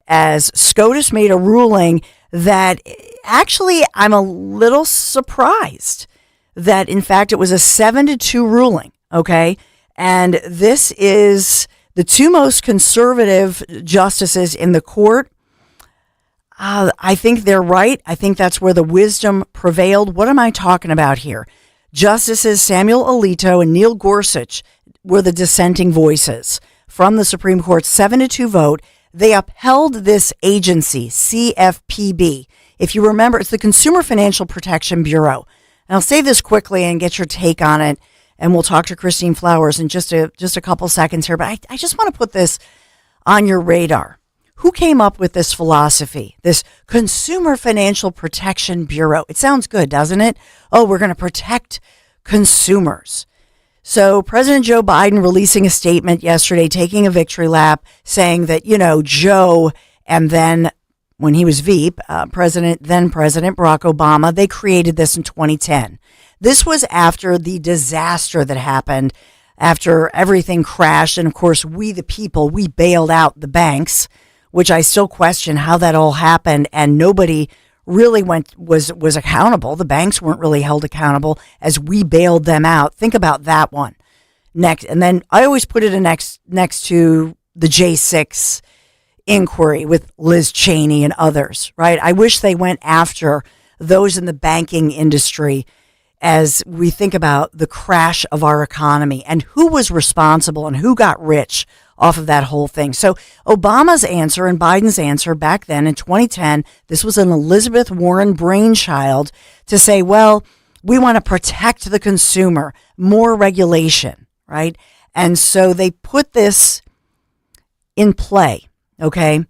as SCOTUS made a ruling that actually I'm a little surprised that, in fact, it was a 7-2 ruling, okay? And this is the two most conservative justices in the court. I think they're right. I think that's where the wisdom prevailed. What am I talking about here? Justices Samuel Alito and Neil Gorsuch were the dissenting voices from the Supreme Court's 7-2 vote. They upheld this agency, CFPB. If you remember, it's the Consumer Financial Protection Bureau. And I'll say this quickly and get your take on it, and we'll talk to Christine Flowers in just a couple seconds here. But I just want to put this on your radar. Who came up with this philosophy, this Consumer Financial Protection Bureau? It sounds good, doesn't it? Oh, we're going to protect consumers. So President Joe Biden releasing a statement yesterday, taking a victory lap, saying that, Joe, and then when he was then President Barack Obama, they created this in 2010. This was after the disaster that happened, after everything crashed. And of course, we, the people, we bailed out the banks, which I still question how that all happened. And nobody really was accountable. The banks weren't really held accountable as we bailed them out. Think about that one next. And then I always put it next to the J6 inquiry with Liz Cheney and others, right? I wish they went after those in the banking industry as we think about the crash of our economy and who was responsible and who got rich off of that whole thing. So Obama's answer and Biden's answer back then in 2010, this was an Elizabeth Warren brainchild to say, well, we want to protect the consumer, more regulation, right? And so they put this in play, okay?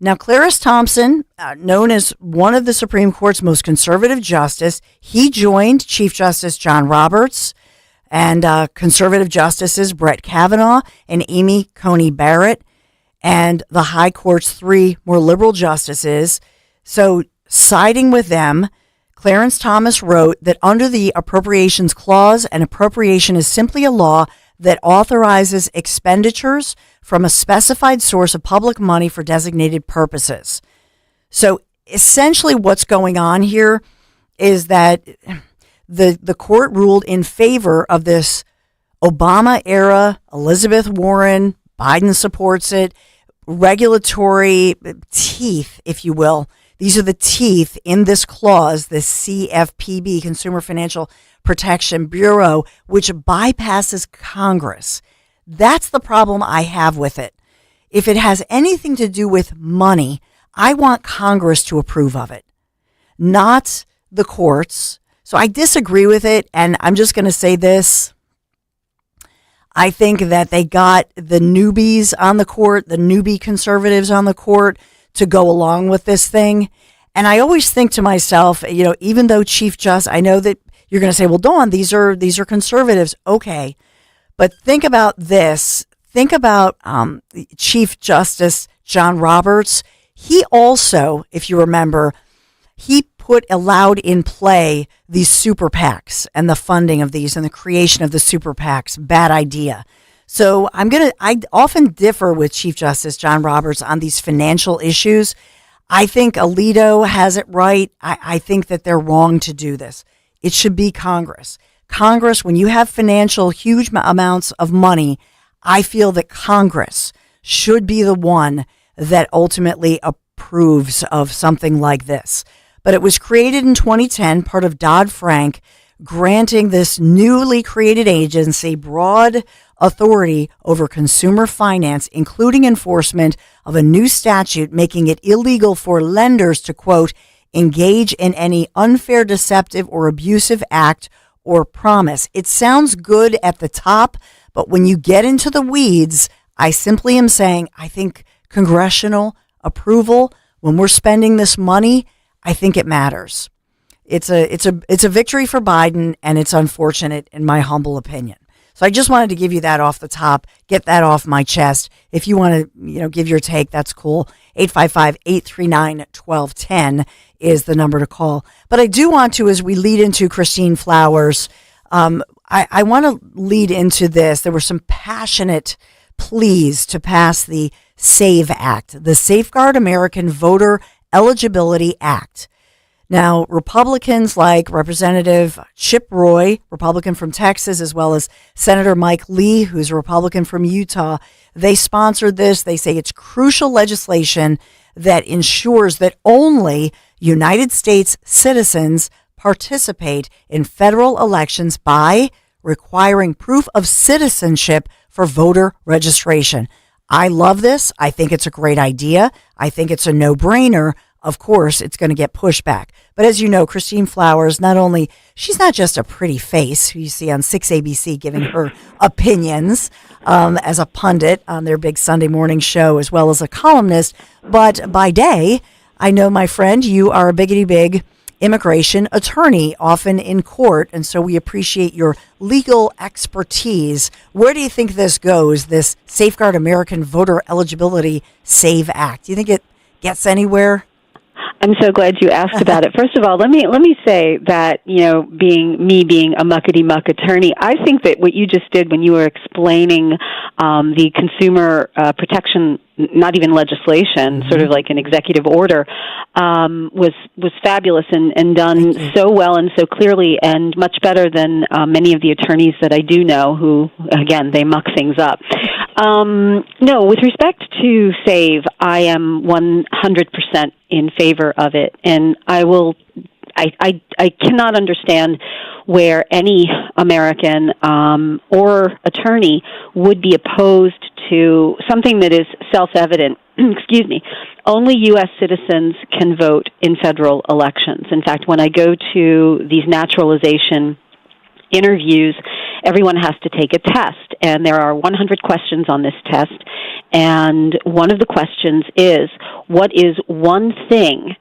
Now, Clarence Thompson, known as one of the Supreme Court's most conservative justice, he joined Chief Justice John Roberts and conservative justices Brett Kavanaugh and Amy Coney Barrett, and the High Court's three more liberal justices. So siding with them, Clarence Thomas wrote that under the Appropriations Clause, an appropriation is simply a law that authorizes expenditures from a specified source of public money for designated purposes. So essentially what's going on here is that the court ruled in favor of this Obama-era, Elizabeth Warren, Biden supports it, regulatory teeth, if you will. These are the teeth in this clause, the CFPB, Consumer Financial Protection Bureau, which bypasses Congress. That's the problem I have with it. If it has anything to do with money, I want Congress to approve of it, not the courts. So I disagree with it, and I'm just going to say this. I think that they got the newbies on the court, the newbie conservatives on the court, to go along with this thing. And I always think to myself, even though Chief Justice, I know that you're going to say, well, Dawn, these are conservatives. Okay. But think about this. Think about Chief Justice John Roberts. He also, if you remember, he allowed in play these super PACs and the funding of these and the creation of the super PACs. Bad idea. So I often differ with Chief Justice John Roberts on these financial issues. I think Alito has it right. I think that they're wrong to do this. It should be Congress. Congress, when you have huge amounts of money, I feel that Congress should be the one that ultimately approves of something like this. But it was created in 2010, part of Dodd-Frank, granting this newly created agency broad authority over consumer finance, including enforcement of a new statute making it illegal for lenders to, quote, engage in any unfair, deceptive, or abusive act or promise. It sounds good at the top, but when you get into the weeds, I simply am saying, I think congressional approval, when we're spending this money, I think it matters. It's a victory for Biden, and it's unfortunate in my humble opinion. So I just wanted to give you that off the top, get that off my chest. If you want to, give your take, that's cool. 855-839-1210 is the number to call. But I do want to, as we lead into Christine Flowers, I want to lead into this. There were some passionate pleas to pass the SAVE Act, the Safeguard American Voter Eligibility Act. Now, Republicans like Representative Chip Roy, Republican from Texas, as well as Senator Mike Lee, who's a Republican from Utah, they sponsored this. They say it's crucial legislation that ensures that only United States citizens participate in federal elections by requiring proof of citizenship for voter registration. I love this. I think it's a great idea. I think it's a no-brainer. Of course, it's going to get pushback. But as you know, Christine Flowers, she's not just a pretty face who you see on 6ABC giving her opinions as a pundit on their big Sunday morning show, as well as a columnist. But by day, I know, my friend, you are a big immigration attorney, often in court. And so we appreciate your legal expertise. Where do you think this goes, this Safeguard American Voter Eligibility SAVE Act? Do you think it gets anywhere? I'm so glad you asked about it. First of all, let me say that, being a muckety-muck attorney, I think that what you just did when you were explaining the consumer protection, not even legislation, sort of like an executive order, was fabulous and done so well and so clearly, and much better than many of the attorneys that I do know who, again, they muck things up. No, with respect to SAVE, I am 100% in favor of it, and I cannot understand where any American or attorney would be opposed to something that is self-evident. Excuse me. Only U.S. citizens can vote in federal elections. In fact, when I go to these naturalization interviews, everyone has to take a test, and there are 100 questions on this test, and one of the questions is, what is one thing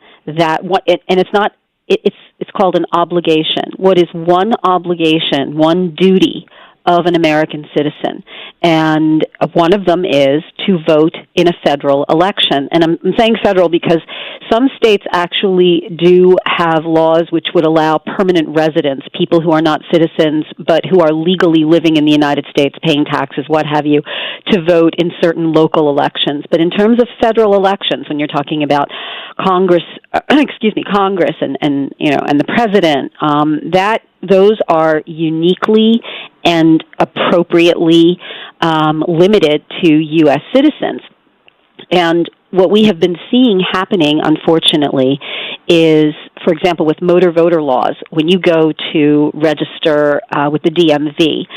it's called an obligation. What is one obligation, one duty of an American citizen? And one of them is to vote in a federal election. And I'm saying federal because some states actually do have laws which would allow permanent residents, people who are not citizens but who are legally living in the United States, paying taxes, what have you, to vote in certain local elections. But in terms of federal elections, when you're talking about Congress and the president, those are uniquely and appropriately limited to U.S. citizens. And what we have been seeing happening, unfortunately, is, for example, with motor voter laws, when you go to register with the DMV,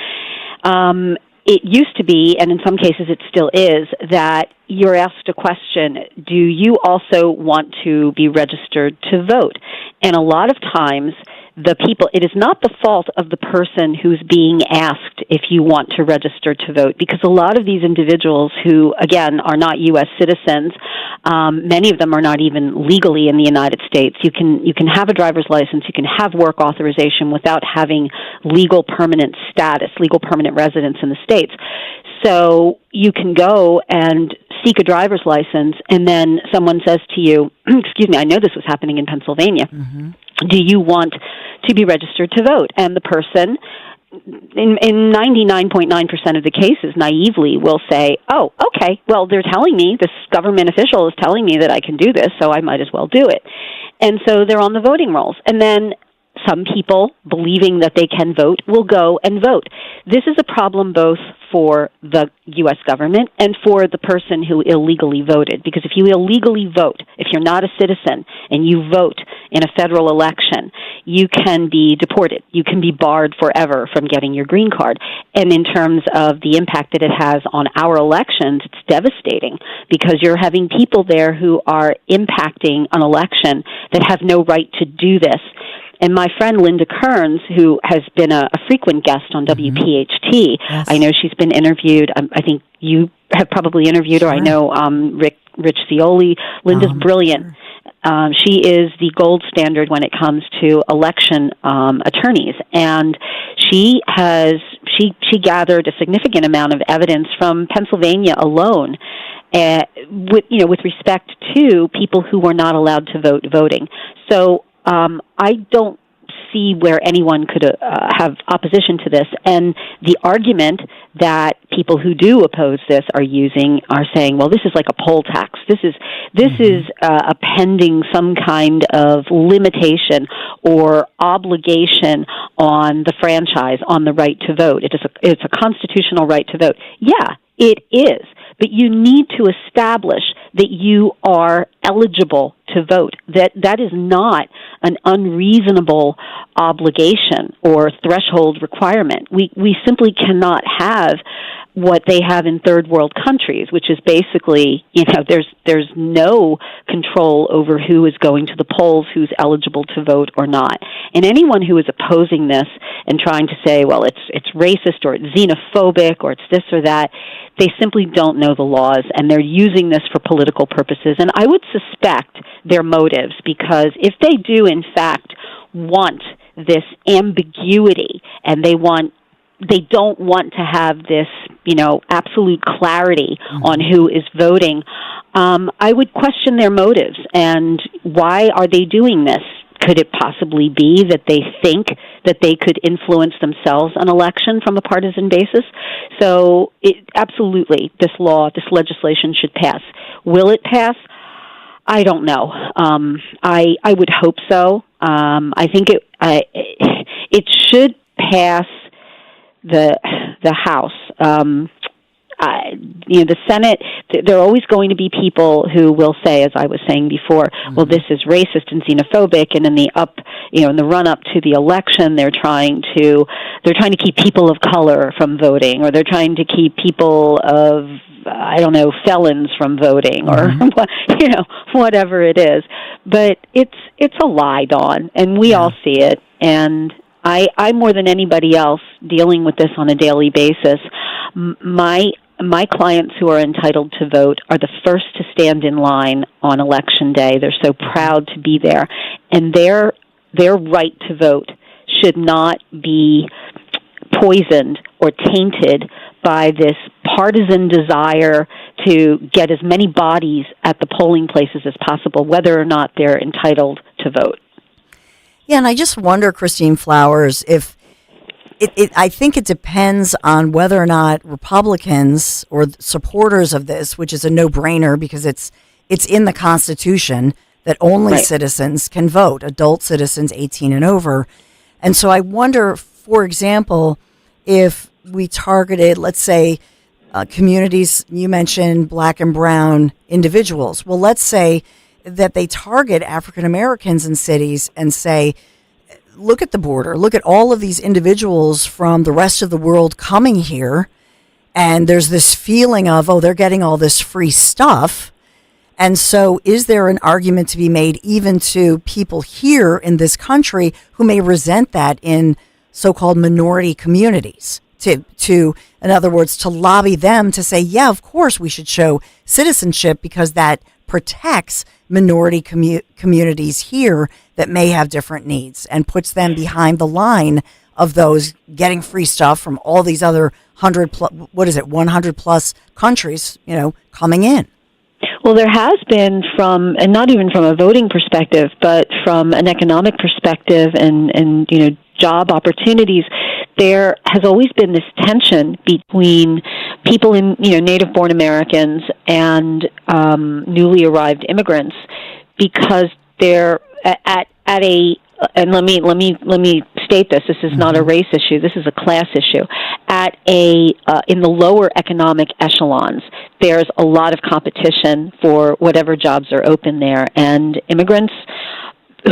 it used to be, and in some cases it still is, that you're asked a question, do you also want to be registered to vote? And a lot of times, it is not the fault of the person who's being asked if you want to register to vote, because a lot of these individuals who, again, are not U.S. citizens, many of them are not even legally in the United States. You can have a driver's license, you can have work authorization without having legal permanent status, legal permanent residence in the States. So you can go and seek a driver's license, and then someone says to you, excuse me, I know this was happening in Pennsylvania, do you want to be registered to vote? And the person, in 99.9% of the cases, naively will say, oh, okay, well, they're telling me, this government official is telling me that I can do this, so I might as well do it. And so they're on the voting rolls. And then some people, believing that they can vote, will go and vote. This is a problem both for the U.S. government and for the person who illegally voted. Because if you illegally vote, if you're not a citizen and you vote in a federal election, you can be deported. You can be barred forever from getting your green card. And in terms of the impact that it has on our elections, it's devastating because you're having people there who are impacting an election that have no right to do this. And my friend Linda Kearns, who has been a frequent guest on WPHT, yes. I know she's been interviewed. I think you have probably interviewed her. I know Rich Cioli. Linda's brilliant. She is the gold standard when it comes to election attorneys, and she gathered a significant amount of evidence from Pennsylvania alone, with respect to people who were not allowed to voting. So I don't see where anyone could have opposition to this. And the argument that people who do oppose this are saying, well, this is like a poll tax. This is appending some kind of limitation or obligation on the franchise, on the right to vote. It's a constitutional right to vote. Yeah, it is. But you need to establish that you are eligible to vote. That is not an unreasonable obligation or threshold requirement. We simply cannot have what they have in third world countries, which is basically, there's no control over who is going to the polls, who's eligible to vote or not. And anyone who is opposing this and trying to say, well, it's racist or it's xenophobic or it's this or that, they simply don't know the laws, and they're using this for political purposes. And I would suspect their motives, because if they do, in fact, want this ambiguity, and they don't want to have this, absolute clarity on who is voting, I would question their motives. And why are they doing this? Could it possibly be that they think that they could influence themselves an election from a partisan basis? So absolutely, this legislation should pass. Will it pass? I don't know. I would hope so. I think it should pass the House. The Senate, there are always going to be people who will say, as I was saying before, well, this is racist and xenophobic, and in the run up to the election, they're trying to keep people of color from voting, or they're trying to keep people of, felons from voting, or whatever it is. But it's a lie, Dawn, and we all see it. And I more than anybody else, dealing with this on a daily basis, my clients who are entitled to vote are the first to stand in line on Election Day. They're so proud to be there. And their right to vote should not be poisoned or tainted by this partisan desire to get as many bodies at the polling places as possible, whether or not they're entitled to vote. Yeah, and I just wonder, Christine Flowers, if I think it depends on whether or not Republicans or supporters of this, which is a no-brainer because it's in the Constitution that only citizens can vote, adult citizens 18 and over. And so I wonder, for example, if we targeted, let's say, communities, you mentioned black and brown individuals. Well, let's say that they target African Americans in cities and say, look at the border, look at all of these individuals from the rest of the world coming here, and there's this feeling of, oh, they're getting all this free stuff. And so is there an argument to be made even to people here in this country who may resent that in so-called minority communities? To in other words, to lobby them to say, yeah, of course we should show citizenship because that protects minority communities here that may have different needs and puts them behind the line of those getting free stuff from all these other 100 plus countries, coming in. Well, there has been and not even from a voting perspective, but from an economic perspective and job opportunities, there has always been this tension between people in, native-born Americans and newly arrived immigrants, because they're at a and let me state this. This is not a race issue. This is a class issue. In the lower economic echelons, there's a lot of competition for whatever jobs are open there, and immigrants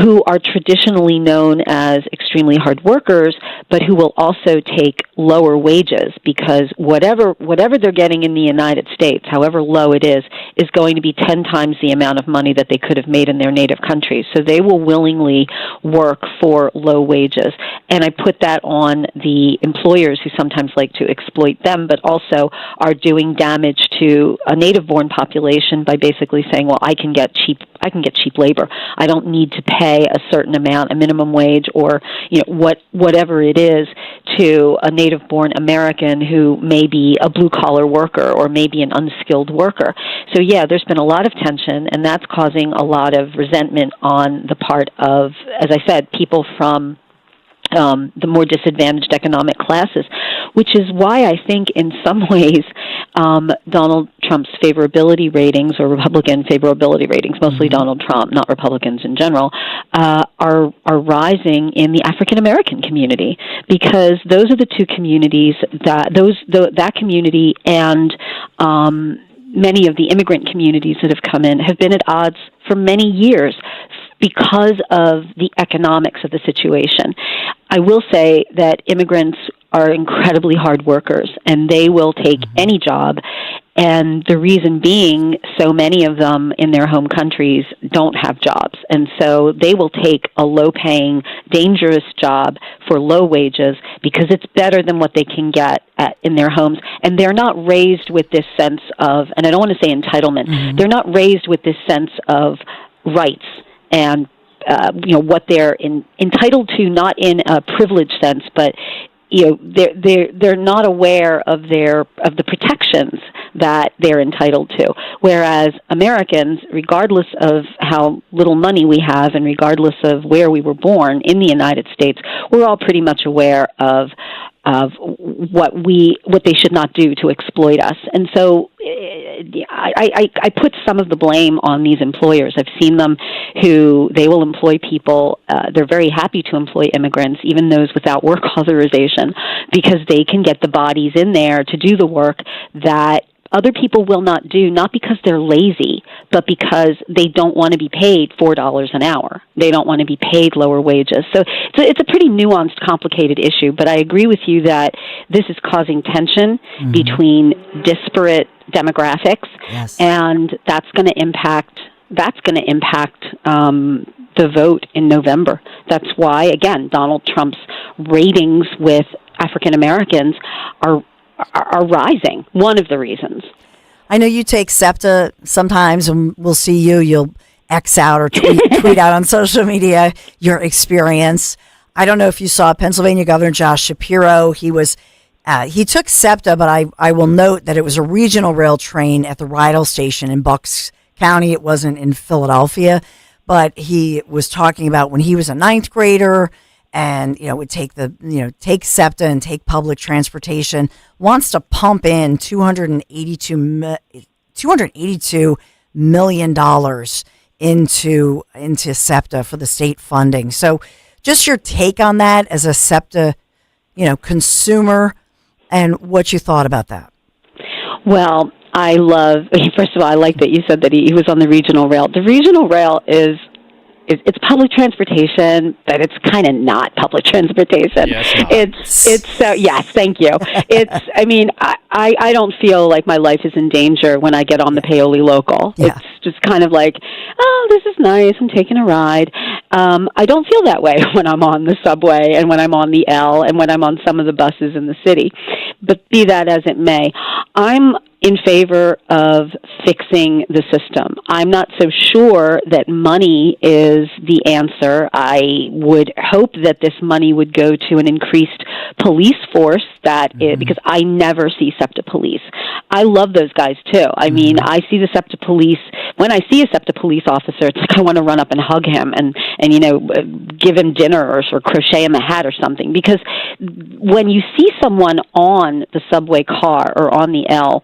who are traditionally known as extremely hard workers, but who will also take lower wages, because whatever they're getting in the United States, however low it is going to be 10 times the amount of money that they could have made in their native countries. So they will willingly work for low wages. And I put that on the employers who sometimes like to exploit them, but also are doing damage to a native-born population by basically saying, well, I can get cheap labor. I don't need to pay a certain amount, a minimum wage, or whatever it is, to a native-born American who may be a blue-collar worker or maybe an unskilled worker. So yeah, there's been a lot of tension, and that's causing a lot of resentment on the part of, as I said, people from the more disadvantaged economic classes, which is why I think in some ways Donald Trump's favorability ratings, or Republican favorability ratings, mostly Donald Trump, not Republicans in general, are rising in the African American community, because those are the two communities that community and many of the immigrant communities that have come in have been at odds for many years because of the economics of the situation. I will say that immigrants are incredibly hard workers, and they will take any job. And the reason being, so many of them in their home countries don't have jobs. And so they will take a low-paying, dangerous job for low wages because it's better than what they can get in their homes. And they're not raised with this sense of, and I don't want to say entitlement, they're not raised with this sense of rights and what they're entitled to, not in a privileged sense, but they're not aware of the protections that they're entitled to. Whereas Americans, regardless of how little money we have and regardless of where we were born in the United States, we're all pretty much aware of what they should not do to exploit us. And so I put some of the blame on these employers. I've seen them who they will employ people. They're very happy to employ immigrants, even those without work authorization, because they can get the bodies in there to do the work that other people will not do, not because they're lazy, but because they don't want to be paid $4 an hour. They don't want to be paid lower wages. So it's a pretty nuanced, complicated issue, but I agree with you that this is causing tension between disparate demographics, and that's going to impact the vote in November. That's why, again, Donald Trump's ratings with African Americans are rising. One of the reasons. I know you take SEPTA sometimes, and we'll see you'll X out or tweet out on social media your experience. I don't know if you saw Pennsylvania Governor Josh Shapiro. He took SEPTA, but I will note that it was a regional rail train at the Rydell station in Bucks County. It wasn't in Philadelphia, but he was talking about when he was a ninth grader and would take SEPTA and take public transportation, wants to pump in $282 million into SEPTA for the state funding. So just your take on that as a SEPTA consumer, and what you thought about that. Well, first of all, I like that you said that he was on the regional rail. The regional rail it's public transportation, but it's kind of not public transportation. Yes, yes, thank you. I don't feel like my life is in danger when I get on the Paoli Local. Yeah. It's just kind of like, oh, this is nice, I'm taking a ride. I don't feel that way when I'm on the subway and when I'm on the L and when I'm on some of the buses in the city. But be that as it may, I'm in favor of fixing the system. I'm not so sure that money is the answer. I would hope that this money would go to an increased police force because I never see SEPTA police. I love those guys too. I mean, I see the SEPTA police. When I see a SEPTA police officer, it's like I want to run up and hug him and give him dinner or crochet him a hat or something. Because when you see someone on the subway car or on the L,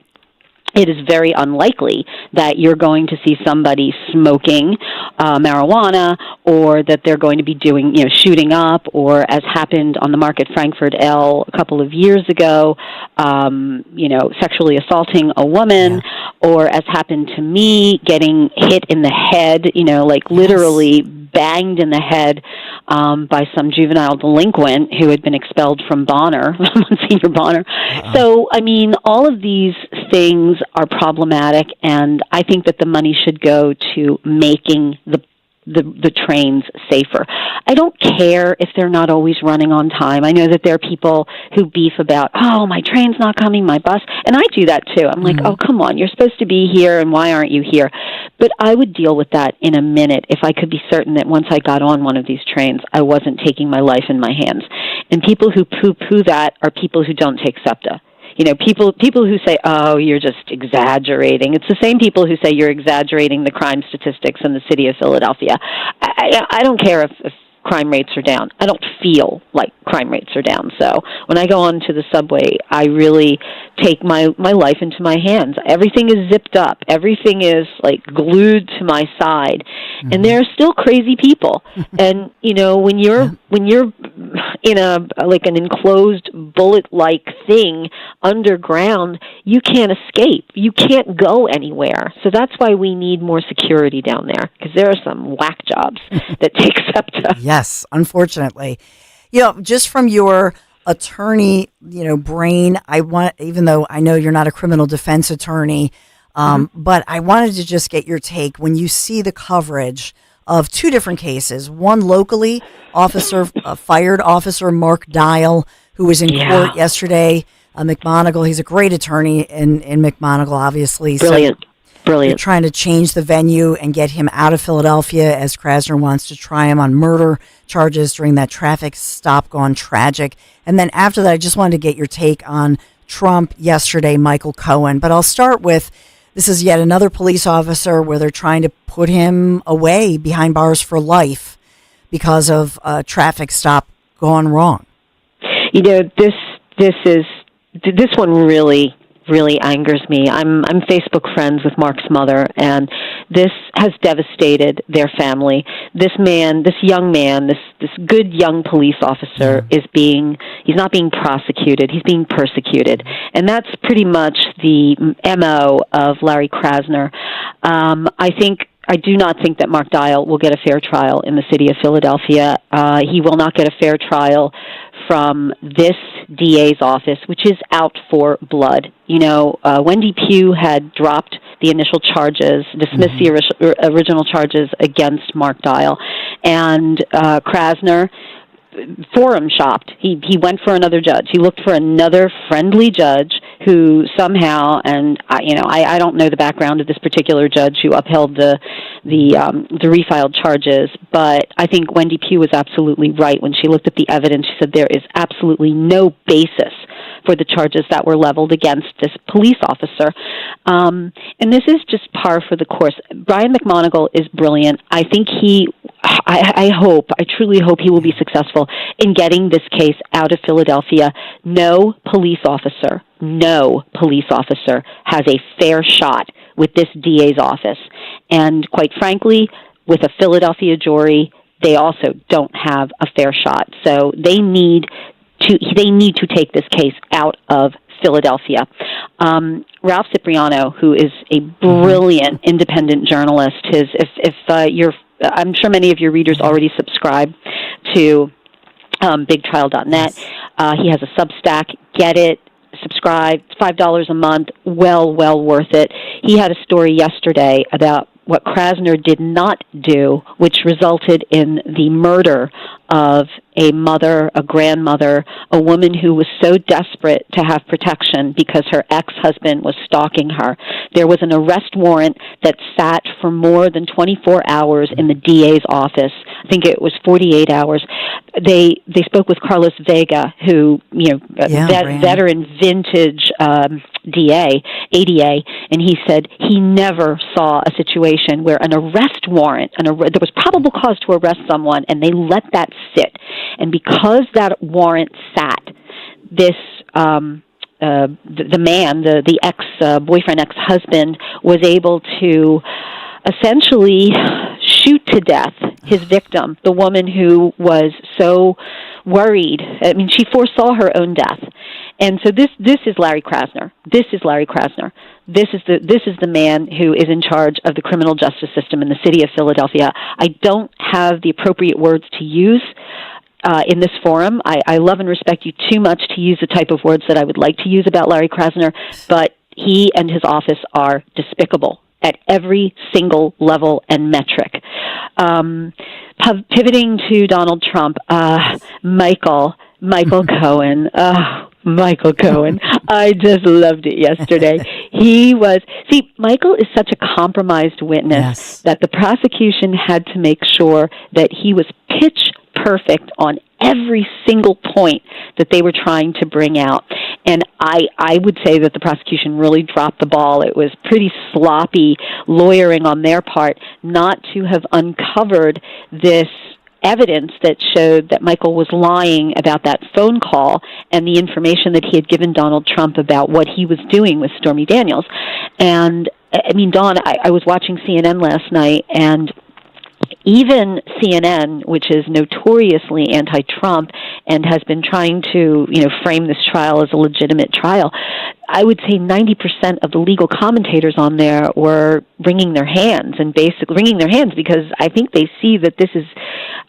it is very unlikely that you're going to see somebody smoking marijuana, or that they're going to be doing, shooting up, or as happened on the Market Frankfurt L a couple of years ago, sexually assaulting a woman, or as happened to me, getting hit in the head, literally banged in the head by some juvenile delinquent who had been expelled from Bonner, Monsignor Bonner. So, all of these things are problematic, and I think that the money should go to making the trains safer. I don't care if they're not always running on time. I know that there are people who beef about, oh, my train's not coming, my bus, and I do that too. I'm like, oh, come on, you're supposed to be here, and why aren't you here? But I would deal with that in a minute if I could be certain that once I got on one of these trains, I wasn't taking my life in my hands. And people who poo-poo that are people who don't take SEPTA. People who say, oh, you're just exaggerating. It's the same people who say you're exaggerating the crime statistics in the city of Philadelphia. I don't care if crime rates are down. I don't feel like crime rates are down. So when I go onto the subway, I really take my life into my hands. Everything is zipped up. Everything is like glued to my side. Mm-hmm. And there are still crazy people. And, you know, when you're in an enclosed bullet-like thing underground, you can't escape. You can't go anywhere. So that's why we need more security down there, because there are some whack jobs that take SEPTA. Yes, unfortunately. You know, just from your attorney, brain, even though I know you're not a criminal defense attorney, but I wanted to just get your take when you see the coverage of two different cases. One locally, fired officer Mark Dial, who was in court yesterday. McMonigle, he's a great attorney in McMonigle, obviously. Brilliant. They're trying to change the venue and get him out of Philadelphia, as Krasner wants to try him on murder charges during that traffic stop gone tragic. And then after that, I just wanted to get your take on Trump yesterday, Michael Cohen. But I'll start with, this is yet another police officer where they're trying to put him away behind bars for life because of a traffic stop gone wrong. You know, this one really angers me. I'm Facebook friends with Mark's mother, and this has devastated their family. This young man, this good young police officer he's not being prosecuted, he's being persecuted. And that's pretty much the MO of Larry Krasner. I do not think that Mark Dial will get a fair trial in the city of Philadelphia. He will not get a fair trial from this DA's office, which is out for blood. You know, Wendy Pugh had dropped the initial charges, dismissed the original charges against Mark Dial, and Krasner forum shopped. He went for another judge. He looked for another friendly judge who somehow, and I don't know the background of this particular judge who upheld the refiled charges, but I think Wendy Pugh was absolutely right when she looked at the evidence. She said there is absolutely no basis for the charges that were leveled against this police officer. And this is just par for the course. Brian McMonigle is brilliant. I think I truly hope he will be successful in getting this case out of Philadelphia. No police officer has a fair shot with this DA's office. And quite frankly, with a Philadelphia jury, they also don't have a fair shot. So they need to take this case out of Philadelphia. Ralph Cipriano, who is a brilliant independent journalist, I'm sure many of your readers already subscribe to BigTrial.net. He has a Substack. Get it. Subscribe. It's $5 a month. Well worth it. He had a story yesterday about what Krasner did not do, which resulted in the murder of a mother, a grandmother, a woman who was so desperate to have protection because her ex-husband was stalking her. There was an arrest warrant that sat for more than 24 hours in the DA's office. I think it was 48 hours. They spoke with Carlos Vega, who, veteran vintage ADA, and he said he never saw a situation where an arrest warrant, there was probable cause to arrest someone, and they let that sit. And because that warrant sat, this the man, the ex-boyfriend, ex-husband, was able to essentially shoot to death his victim, the woman who was so worried. I mean, she foresaw her own death. And so this is Larry Krasner. This is Larry Krasner. This is the man who is in charge of the criminal justice system in the city of Philadelphia. I don't have the appropriate words to use in this forum. I love and respect you too much to use the type of words that I would like to use about Larry Krasner, but he and his office are despicable at every single level and metric. Pivoting to Donald Trump, Michael Cohen. Michael Cohen. I just loved it yesterday. Michael is such a compromised witness that the prosecution had to make sure that he was pitch perfect on every single point that they were trying to bring out. And I would say that the prosecution really dropped the ball. It was pretty sloppy lawyering on their part not to have uncovered this evidence that showed that Michael was lying about that phone call and the information that he had given Donald Trump about what he was doing with Stormy Daniels. And, I mean, Dawn, I was watching CNN last night, and even CNN, which is notoriously anti-Trump and has been trying to, frame this trial as a legitimate trial, I would say 90% of the legal commentators on there were wringing their hands because I think they see that this is,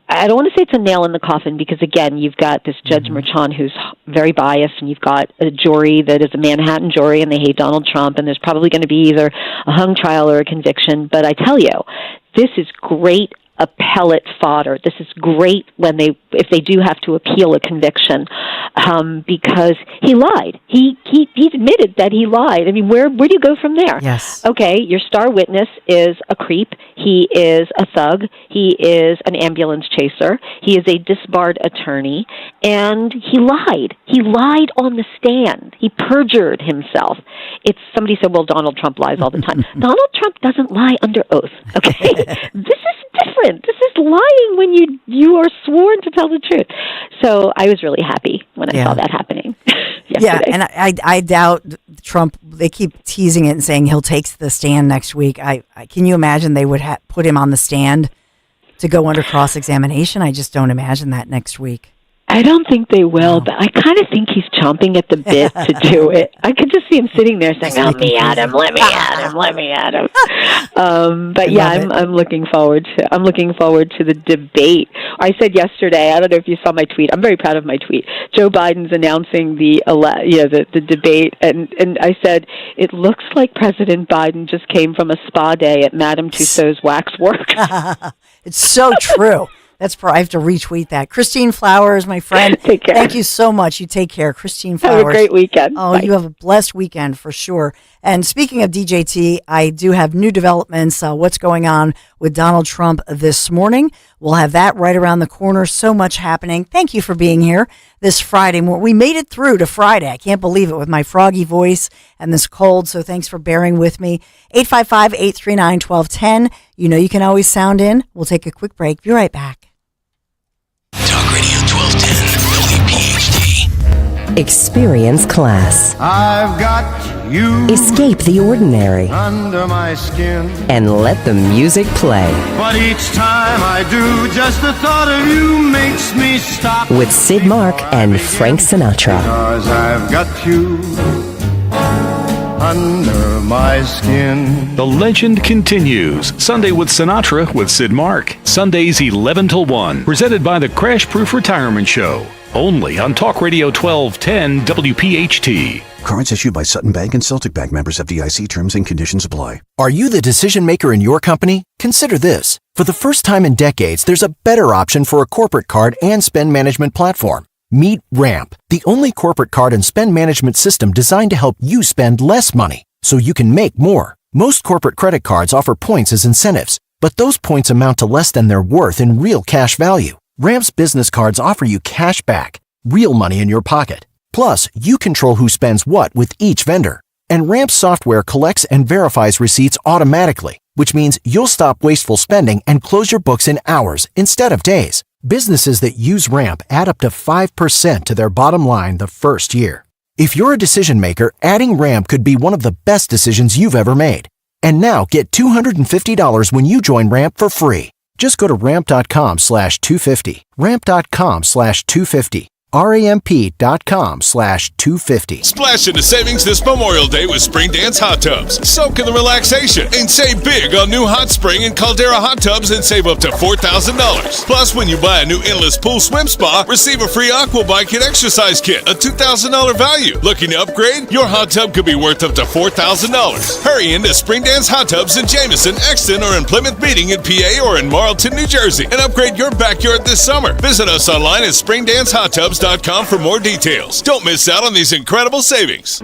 I don't want to say it's a nail in the coffin because, again, you've got this Judge Merchan who's very biased, and you've got a jury that is a Manhattan jury, and they hate Donald Trump, and there's probably going to be either a hung trial or a conviction. But I tell you, this is great appellate fodder. This is great if they do have to appeal a conviction, because he lied. He admitted that he lied. I mean, where do you go from there? Yes. Okay, your star witness is a creep. He is a thug. He is an ambulance chaser. He is a disbarred attorney, and he lied. He lied on the stand. He perjured himself. Somebody said, well, Donald Trump lies all the time. Donald Trump doesn't lie under oath, okay? This is different. This is lying when you are sworn to tell the truth. So I was really happy when I saw that happening yesterday. Yeah, and I doubt Trump, they keep teasing it and saying he'll take the stand next week. I can you imagine they would put him on the stand to go under cross-examination? I just don't imagine that next week. I don't think they will, but I kind of think he's chomping at the bit to do it. I could just see him sitting there saying, let me at him. But yeah, I'm looking forward to the debate. I said yesterday, I don't know if you saw my tweet. I'm very proud of my tweet. Joe Biden's announcing the debate, and I said, it looks like President Biden just came from a spa day at Madame Tussauds Waxwork. It's so true. I have to retweet that. Christine Flowers, my friend. Take care. Thank you so much. You take care. Christine Flowers. Have a great weekend. Oh, Bye. You have a blessed weekend for sure. And speaking of DJT, I do have new developments. What's going on with Donald Trump this morning? We'll have that right around the corner. So much happening. Thank you for being here this Friday. We made it through to Friday. I can't believe it with my froggy voice and this cold. So thanks for bearing with me. 855-839-1210. You know you can always sound in. We'll take a quick break. Be right back. Talk Radio 1210 WPHT. Experience class. I've got you. Escape the ordinary. Under my skin. And let the music play. But each time I do, just the thought of you makes me stop. With Sid Mark and Frank Sinatra. Because I've got you under my skin. The legend continues. Sunday with Sinatra with Sid Mark. Sundays 11 till 1. Presented by the Crash Proof Retirement Show. Only on Talk Radio 1210 WPHT. Cards issued by Sutton Bank and Celtic Bank, members FDIC. Terms and conditions apply. Are you the decision maker in your company? Consider this. For the first time in decades, there's a better option for a corporate card and spend management platform. Meet Ramp, the only corporate card and spend management system designed to help you spend less money so you can make more. Most corporate credit cards offer points as incentives, but those points amount to less than their worth in real cash value. Ramp's business cards offer you cash back, real money in your pocket. Plus, you control who spends what with each vendor. And Ramp's software collects and verifies receipts automatically, which means you'll stop wasteful spending and close your books in hours instead of days. Businesses that use Ramp add up to 5% to their bottom line the first year. If you're a decision maker, adding Ramp could be one of the best decisions you've ever made. And now get $250 when you join Ramp for free. Just go to ramp.com/250. Ramp.com/250. ramp.com/250. Splash into savings this Memorial Day with Spring Dance Hot Tubs. Soak in the relaxation and save big on new Hot Spring and Caldera Hot Tubs and save up to $4,000. Plus, when you buy a new Endless Pool Swim Spa, receive a free Aqua Bike and Exercise Kit, a $2,000 value. Looking to upgrade? Your hot tub could be worth up to $4,000. Hurry into Spring Dance Hot Tubs in Jameson, Exton, or in Plymouth Meeting in PA or in Marlton, New Jersey, and upgrade your backyard this summer. Visit us online at springdancehot.com for more details. Don't miss out on these incredible savings.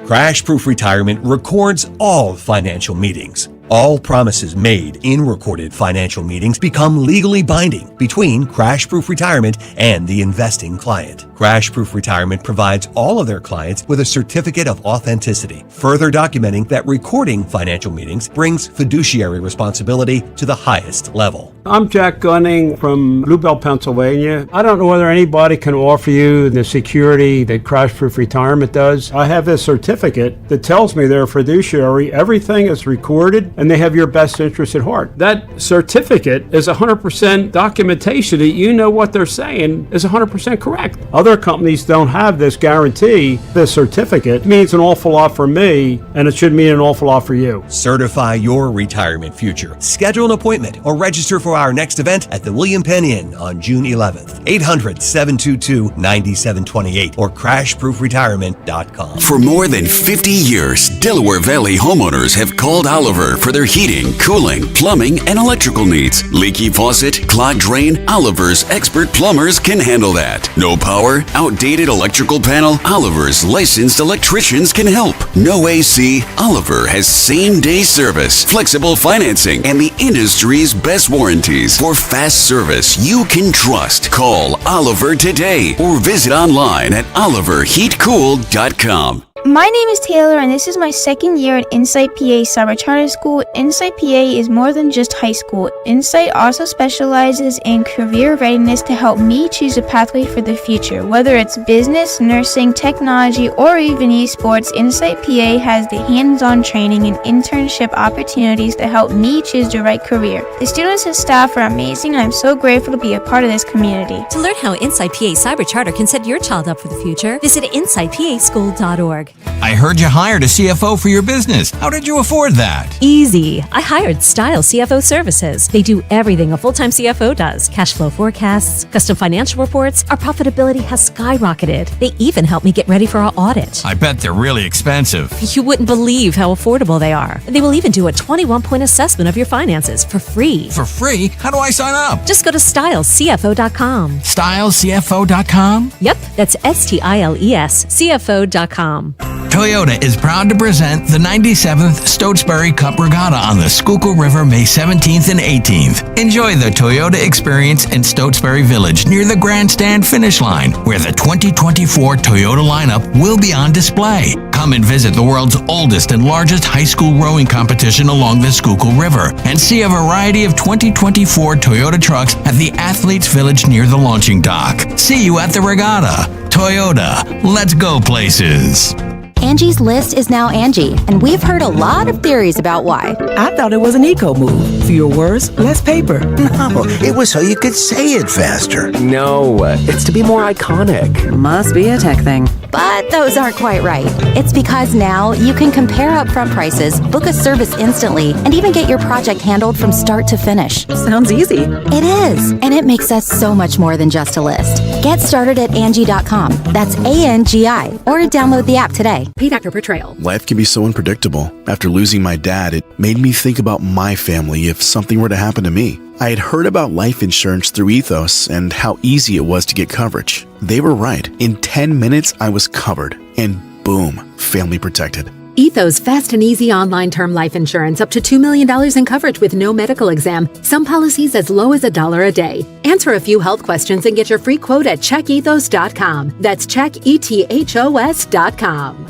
Crash Proof Retirement records all financial meetings. All promises made in recorded financial meetings become legally binding between Crash Proof Retirement and the investing client. Crash Proof Retirement provides all of their clients with a certificate of authenticity, further documenting that recording financial meetings brings fiduciary responsibility to the highest level. I'm Jack Gunning from Bluebell, Pennsylvania. I don't know whether anybody can offer you the security that Crash Proof Retirement does. I have this certificate that tells me they're a fiduciary. Everything is recorded and they have your best interest at heart. That certificate is 100% documentation that you know what they're saying is 100% correct. Other companies don't have this guarantee. This certificate means an awful lot for me, and it should mean an awful lot for you. Certify your retirement future. Schedule an appointment or register for our next event at the William Penn Inn on June 11th. 800-722-9728 or crashproofretirement.com. For more than 50 years, Delaware Valley homeowners have called Oliver for their heating, cooling, plumbing, and electrical needs. Leaky faucet, clogged drain, Oliver's expert plumbers can handle that. No power, outdated electrical panel, Oliver's licensed electricians can help. No AC, Oliver has same-day service, flexible financing, and the industry's best warranties. For fast service you can trust, call Oliver today or visit online at oliverheatcool.com. My name is Taylor, and this is my second year at Insight PA Cyber Charter School. Insight PA is more than just high school. Insight also specializes in career readiness to help me choose a pathway for the future. Whether it's business, nursing, technology, or even esports, Insight PA has the hands-on training and internship opportunities to help me choose the right career. The students and staff are amazing, and I'm so grateful to be a part of this community. To learn how Insight PA Cyber Charter can set your child up for the future, visit insightpaschool.org. I heard you hired a CFO for your business. How did you afford that? Easy. I hired Style CFO Services. They do everything a full-time CFO does. Cash flow forecasts, custom financial reports. Our profitability has skyrocketed. They even help me get ready for our audit. I bet they're really expensive. You wouldn't believe how affordable they are. They will even do a 21-point assessment of your finances for free. For free? How do I sign up? Just go to stylescfo.com. Stylescfo.com? Yep, that's STILES CFO.com. Toyota is proud to present the 97th Stotesbury Cup Regatta on the Schuylkill River May 17th and 18th. Enjoy the Toyota experience in Stotesbury Village near the grandstand finish line, where the 2024 Toyota lineup will be on display. Come and visit the world's oldest and largest high school rowing competition along the Schuylkill River and see a variety of 2024 Toyota trucks at the Athletes Village near the launching dock. See you at the regatta. Toyota, let's go places. Angie's List is now Angie, and we've heard a lot of theories about why. I thought it was an eco move. Fewer words, less paper. No, it was so you could say it faster. No, it's to be more iconic. Must be a tech thing. But those aren't quite right. It's because now you can compare upfront prices, book a service instantly, and even get your project handled from start to finish. Sounds easy. It is, and it makes us so much more than just a list. Get started at Angie.com. That's ANGI, or download the app today. Paid actor portrayal. Life can be so unpredictable. After losing my dad, it made me think about my family if something were to happen to me. I had heard about life insurance through Ethos and how easy it was to get coverage. They were right. In 10 minutes, I was covered. And boom, family protected. Ethos fast and easy online term life insurance up to $2 million in coverage with no medical exam. Some policies as low as $1 a day. Answer a few health questions and get your free quote at checkethos.com. That's checkethos.com.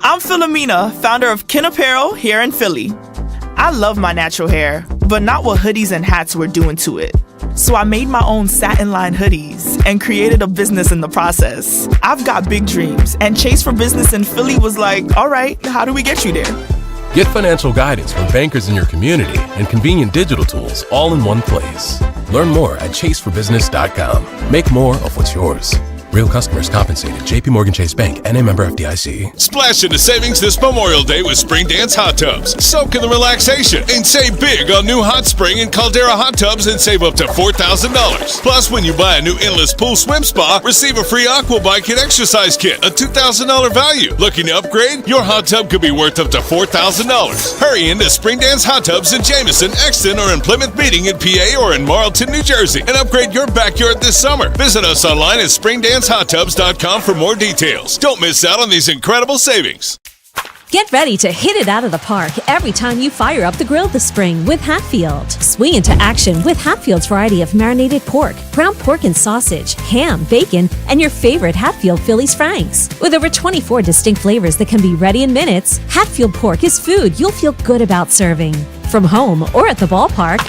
I'm Philomena, founder of Kin Apparel here in Philly. I love my natural hair, but not what hoodies and hats were doing to it. So I made my own satin-lined hoodies and created a business in the process. I've got big dreams, and Chase for Business in Philly was like, all right, how do we get you there? Get financial guidance from bankers in your community and convenient digital tools all in one place. Learn more at chaseforbusiness.com. Make more of what's yours. Real customers compensated. JP Morgan Chase Bank, N.A. member FDIC. Splash into savings this Memorial Day with Spring Dance Hot Tubs. Soak in the relaxation and save big on new hot spring and Caldera hot tubs and save up to $4,000. Plus, when you buy a new endless pool swim spa, receive a free aqua bike and exercise kit, a $2,000 value. Looking to upgrade? Your hot tub could be worth up to $4,000. Hurry into Spring Dance Hot Tubs in Jameson, Exton, or in Plymouth Meeting in PA or in Marlton, New Jersey, and upgrade your backyard this summer. Visit us online at springdancehot.com for more details. Don't miss out on these incredible savings. Get ready to hit it out of the park every time you fire up the grill this spring with Hatfield. Swing into action with Hatfield's variety of marinated pork, ground pork and sausage, ham, bacon, and your favorite Hatfield Phillies Franks. With over 24 distinct flavors that can be ready in minutes, Hatfield pork is food you'll feel good about serving. From home or at the ballpark,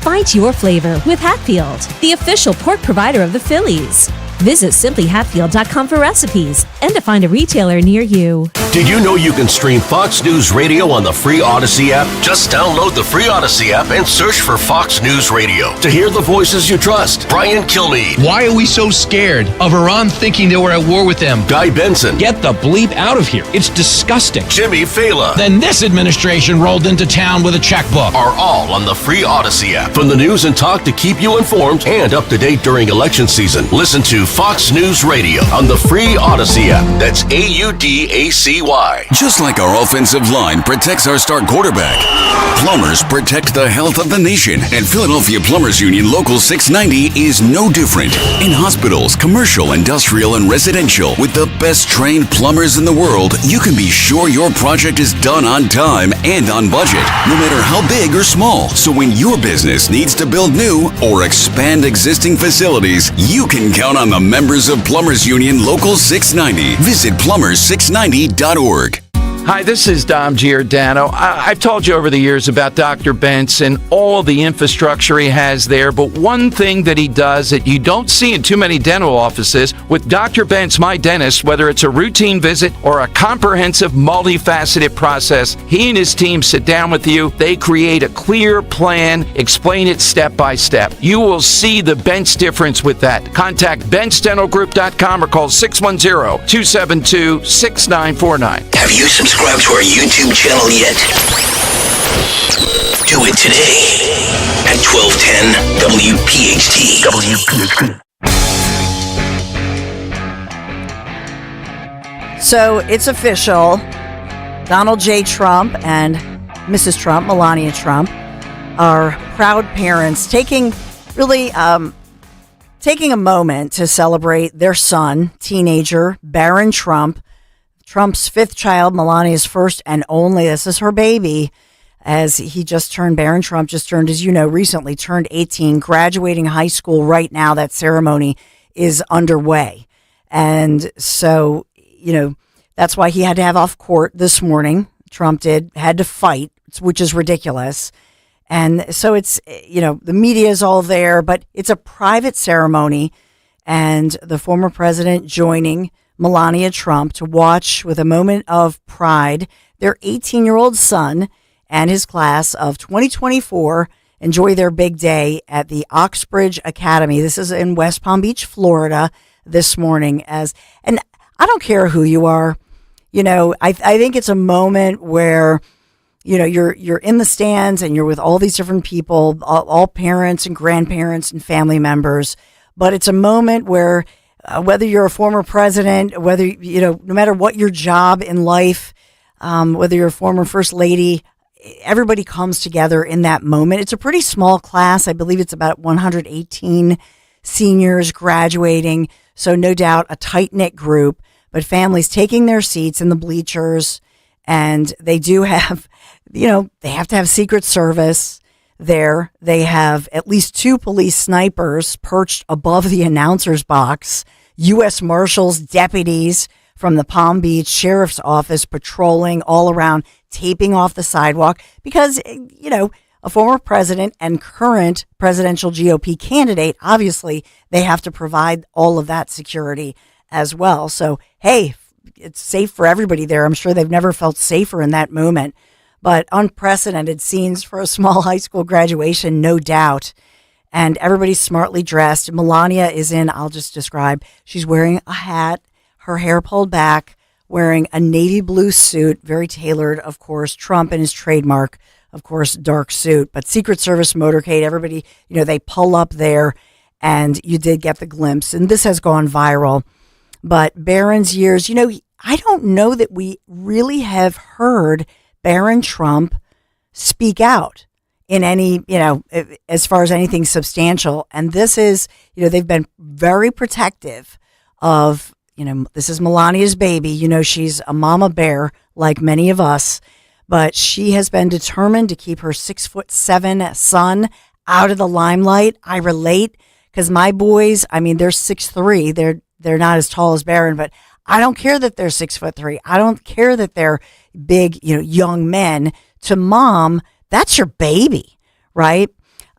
find your flavor with Hatfield, the official pork provider of the Phillies. Visit simplyhatfield.com for recipes and to find a retailer near you. Did you know you can stream Fox News Radio on the free Odyssey app? Just download the free Odyssey app and search for Fox News Radio to hear the voices you trust. Brian Kilmeade. Why are we so scared of Iran thinking that we're at war with them? Guy Benson. Get the bleep out of here. It's disgusting. Jimmy Fela. Then this administration rolled into town with a checkbook. Are all on the free Odyssey app. From the news and talk to keep you informed and up to date during election season. Listen to Fox News Radio on the free Odyssey app. That's AUDACY. Just like our offensive line protects our star quarterback, plumbers protect the health of the nation. And Philadelphia Plumbers Union Local 690 is no different. In hospitals, commercial, industrial, and residential, with the best trained plumbers in the world, you can be sure your project is done on time and on budget, no matter how big or small. So when your business needs to build new or expand existing facilities, you can count on the members of Plumbers Union Local 690. Visit plumbers690.org. Hi, this is Dom Giordano. I've told you over the years about Dr. Bentz and all the infrastructure he has there, but one thing that he does that you don't see in too many dental offices, with Dr. Bentz, my dentist, whether it's a routine visit or a comprehensive, multifaceted process, he and his team sit down with you, they create a clear plan, explain it step by step. You will see the Bentz difference with that. Contact BentzDentalGroup.com or call 610-272-6949. Have you subscribed to our YouTube channel yet? Do it today at 1210 WPHT. So it's official. Donald J. Trump and Mrs. Trump, Melania Trump, are proud parents taking a moment to celebrate their son, teenager Barron Trump, Trump's fifth child, Melania's first and only. This is her baby, as Barron Trump just turned, as you know, recently turned 18, graduating high school right now. That ceremony is underway. And so, that's why he had to have off court this morning. Trump had to fight, which is ridiculous. And so it's, the media is all there, but it's a private ceremony, and the former president joining Melania Trump to watch with a moment of pride their 18-year-old son and his class of 2024 enjoy their big day at the Oxbridge Academy. This is in West Palm Beach, Florida, this morning. And I don't care who you are. I think it's a moment where, you're in the stands and you're with all these different people, all parents and grandparents and family members. But it's a moment where whether you're a former president, whether, no matter what your job in life, whether you're a former first lady, everybody comes together in that moment. It's a pretty small class. I believe it's about 118 seniors graduating. So no doubt a tight-knit group, but families taking their seats in the bleachers. And they do have, they have to have Secret Service there. They have at least 2 police snipers perched above the announcer's box, U.S. Marshals, deputies from the Palm Beach Sheriff's Office patrolling all around, taping off the sidewalk, because, a former president and current presidential GOP candidate, obviously, they have to provide all of that security as well. So, hey, it's safe for everybody there. I'm sure they've never felt safer in that moment. But unprecedented scenes for a small high school graduation, no doubt. And everybody's smartly dressed. Melania is I'll just describe, she's wearing a hat, her hair pulled back, wearing a navy blue suit, very tailored, of course. Trump in his trademark, of course, dark suit. But Secret Service motorcade, everybody, they pull up there, and you did get the glimpse. And this has gone viral. But Barron's years, I don't know that we really have heard Barron Trump speak out in any, as far as anything substantial. And this is, they've been very protective of this is Melania's baby. She's a mama bear like many of us, but she has been determined to keep her 6'7" son out of the limelight. I relate because my boys, they're 6'3". They're not as tall as Barron, but I don't care that they're 6'3". I don't care that they're big, young men. To mom, that's your baby, right?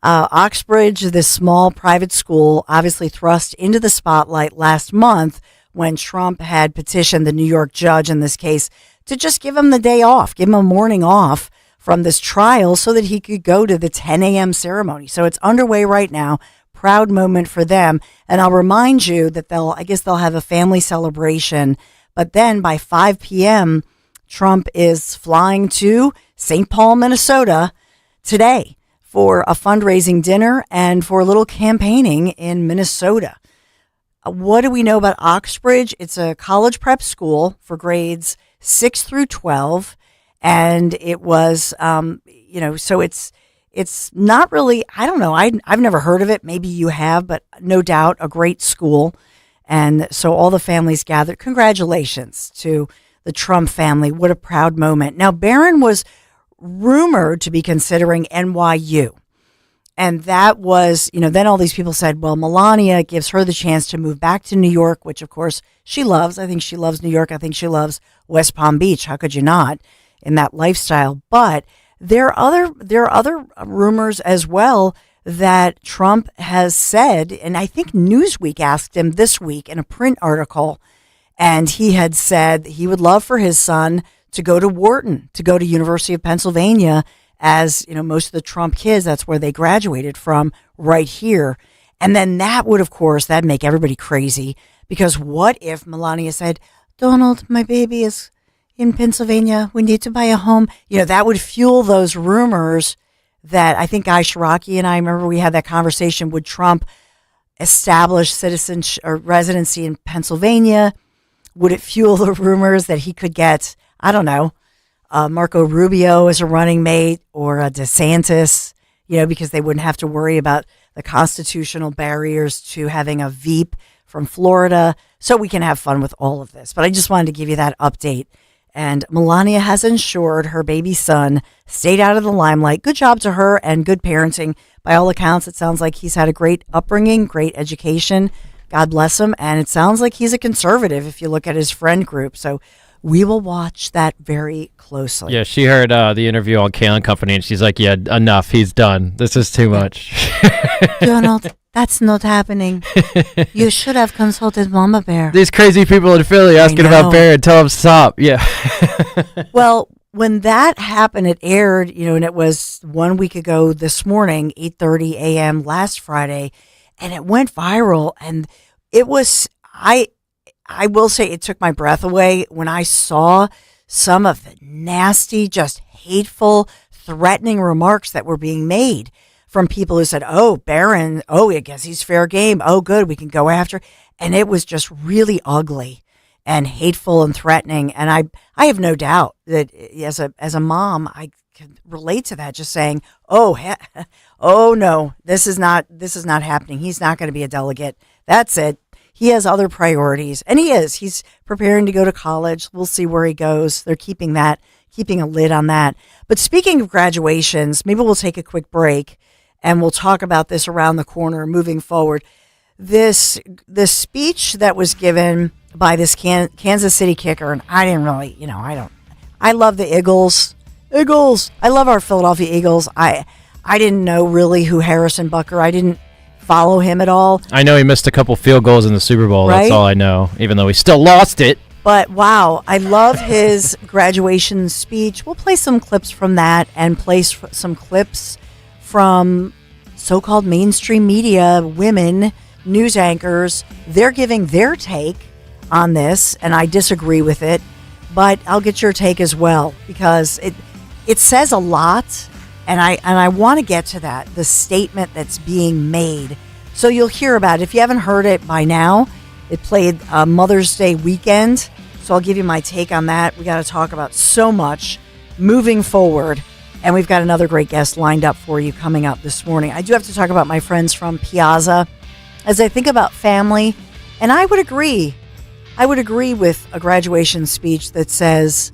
Oxbridge, this small private school, obviously thrust into the spotlight last month when Trump had petitioned the New York judge in this case to just give him the day off, give him a morning off from this trial so that he could go to the 10 a.m. ceremony. So it's underway right now. Proud moment for them. And I'll remind you that they'll have a family celebration. But then by 5 p.m., Trump is flying to St. Paul, Minnesota today for a fundraising dinner and for a little campaigning in Minnesota. What do we know about Oxbridge? It's a college prep school for grades 6 through 12. And it was, so it's not really, I don't know. I've never heard of it. Maybe you have, but no doubt a great school. And so all the families gathered. Congratulations to the Trump family. What a proud moment. Now, Barron was rumored to be considering NYU. And that was, then all these people said, well, Melania gives her the chance to move back to New York, which of course she loves. I think she loves New York. I think she loves West Palm Beach. How could you not in that lifestyle? But there are other rumors as well that Trump has said, and I think Newsweek asked him this week in a print article, and he had said he would love for his son to go to Wharton, to go to University of Pennsylvania, as most of the Trump kids, that's where they graduated from, right here. And then that would, of course, that'd make everybody crazy, because what if Melania said, Donald, my baby is in Pennsylvania, we need to buy a home. That would fuel those rumors that I think Guy Shiraki and I remember we had that conversation. Would Trump establish citizenship or residency in Pennsylvania? Would it fuel the rumors that he could get, I don't know, Marco Rubio as a running mate or a DeSantis, because they wouldn't have to worry about the constitutional barriers to having a Veep from Florida. So we can have fun with all of this. But I just wanted to give you that update. And Melania has ensured her baby son stayed out of the limelight. Good job to her and good parenting. By all accounts, it sounds like he's had a great upbringing, great education. God bless him. And it sounds like he's a conservative if you look at his friend group. So we will watch that very closely. Yeah, she heard the interview on Kale & Company, and she's like, yeah, enough. He's done. This is too much. Donald, that's not happening. You should have consulted Mama Bear. These crazy people in Philly asking about Bear and tell him stop. Yeah. Well, when that happened, it aired, and it was 1 week ago this morning, 8:30 a.m. last Friday, and it went viral. And it was, I will say it took my breath away when I saw some of the nasty, just hateful, threatening remarks that were being made from people who said, oh, Barron, oh, I guess he's fair game. Oh, good, we can go after. And it was just really ugly and hateful and threatening. And I have no doubt that as a mom, I can relate to that, just saying, oh no, this is not happening. He's not going to be a delegate. That's it. He has other priorities, and he's preparing to go to college. We'll see where he goes. They're keeping a lid on that. But speaking of graduations, maybe we'll take a quick break and we'll talk about this around the corner moving forward. This speech that was given by this Kansas City kicker, and I didn't really, I love the Eagles. I love our Philadelphia Eagles. I didn't know really who Harrison Butker. I didn't follow him at all. I know he missed a couple field goals in the Super Bowl. Right? That's all I know, even though he still lost it. But wow, I love his graduation speech. We'll play some clips from that and play some clips from so-called mainstream media, women, news anchors. They're giving their take on this, and I disagree with it. But I'll get your take as well, because it says a lot. And I want to get to that, the statement that's being made. So you'll hear about it. If you haven't heard it by now, it played Mother's Day weekend. So I'll give you my take on that. We got to talk about so much moving forward. And we've got another great guest lined up for you coming up this morning. I do have to talk about my friends from Piazza. As I think about family, and I would agree, I would agree with a graduation speech that says,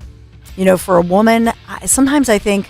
for a woman, sometimes I think,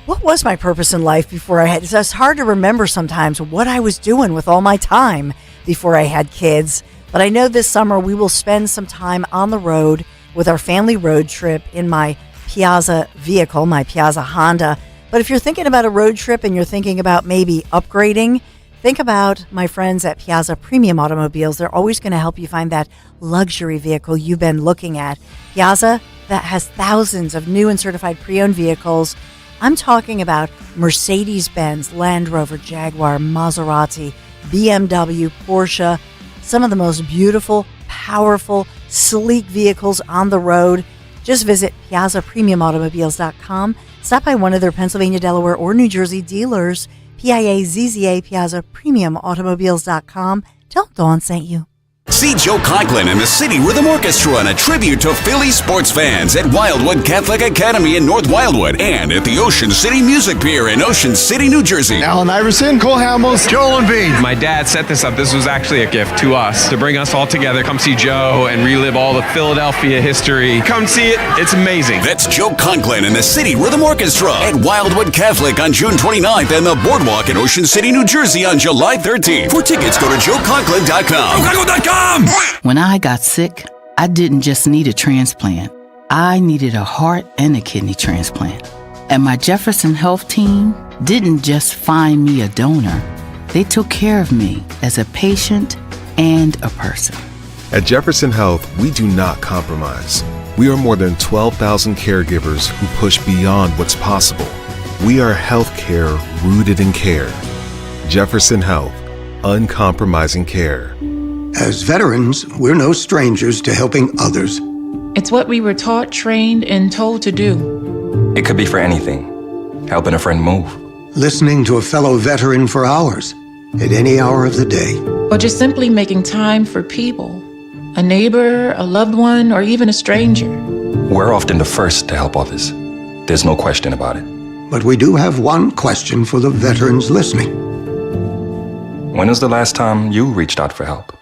what was my purpose in life before I had? It's hard to remember sometimes what I was doing with all my time before I had kids. But I know this summer we will spend some time on the road with our family road trip in my Piazza vehicle, my Piazza Honda. But if you're thinking about a road trip and you're thinking about maybe upgrading, think about my friends at Piazza Premium Automobiles. They're always going to help you find that luxury vehicle you've been looking at. Piazza, that has thousands of new and certified pre-owned vehicles. I'm talking about Mercedes-Benz, Land Rover, Jaguar, Maserati, BMW, Porsche, some of the most beautiful, powerful, sleek vehicles on the road. Just visit PiazzaPremiumAutomobiles.com. Stop by one of their Pennsylvania, Delaware, or New Jersey dealers. PIAZZA, PiazzaPremiumAutomobiles.com. Tell Dawn sent you. See Joe Conklin and the City Rhythm Orchestra in a tribute to Philly sports fans at Wildwood Catholic Academy in North Wildwood and at the Ocean City Music Pier in Ocean City, New Jersey. Alan Iverson, Cole Hamels, Joel Embiid. My dad set this up. This was actually a gift to us to bring us all together, come see Joe and relive all the Philadelphia history. Come see it. It's amazing. That's Joe Conklin and the City Rhythm Orchestra at Wildwood Catholic on June 29th and the Boardwalk in Ocean City, New Jersey on July 13th. For tickets, go to joeconklin.com. When I got sick, I didn't just need a transplant. I needed a heart and a kidney transplant. And my Jefferson Health team didn't just find me a donor. They took care of me as a patient and a person. At Jefferson Health, we do not compromise. We are more than 12,000 caregivers who push beyond what's possible. We are healthcare rooted in care. Jefferson Health, uncompromising care. As veterans, we're no strangers to helping others. It's what we were taught, trained, and told to do. It could be for anything. Helping a friend move. Listening to a fellow veteran for hours, at any hour of the day. Or just simply making time for people. A neighbor, a loved one, or even a stranger. We're often the first to help others. There's no question about it. But we do have one question for the veterans listening. When was the last time you reached out for help?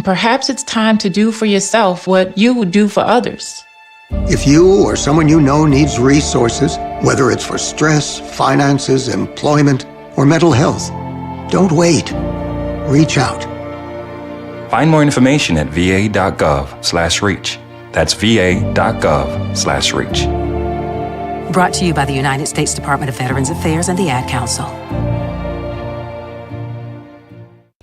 Perhaps it's time to do for yourself what you would do for others. If you or someone you know needs resources, whether it's for stress, finances, employment, or mental health, don't wait. Reach out. Find more information at va.gov/reach. That's va.gov/reach. Brought to you by the United States Department of Veterans Affairs and the Ad Council.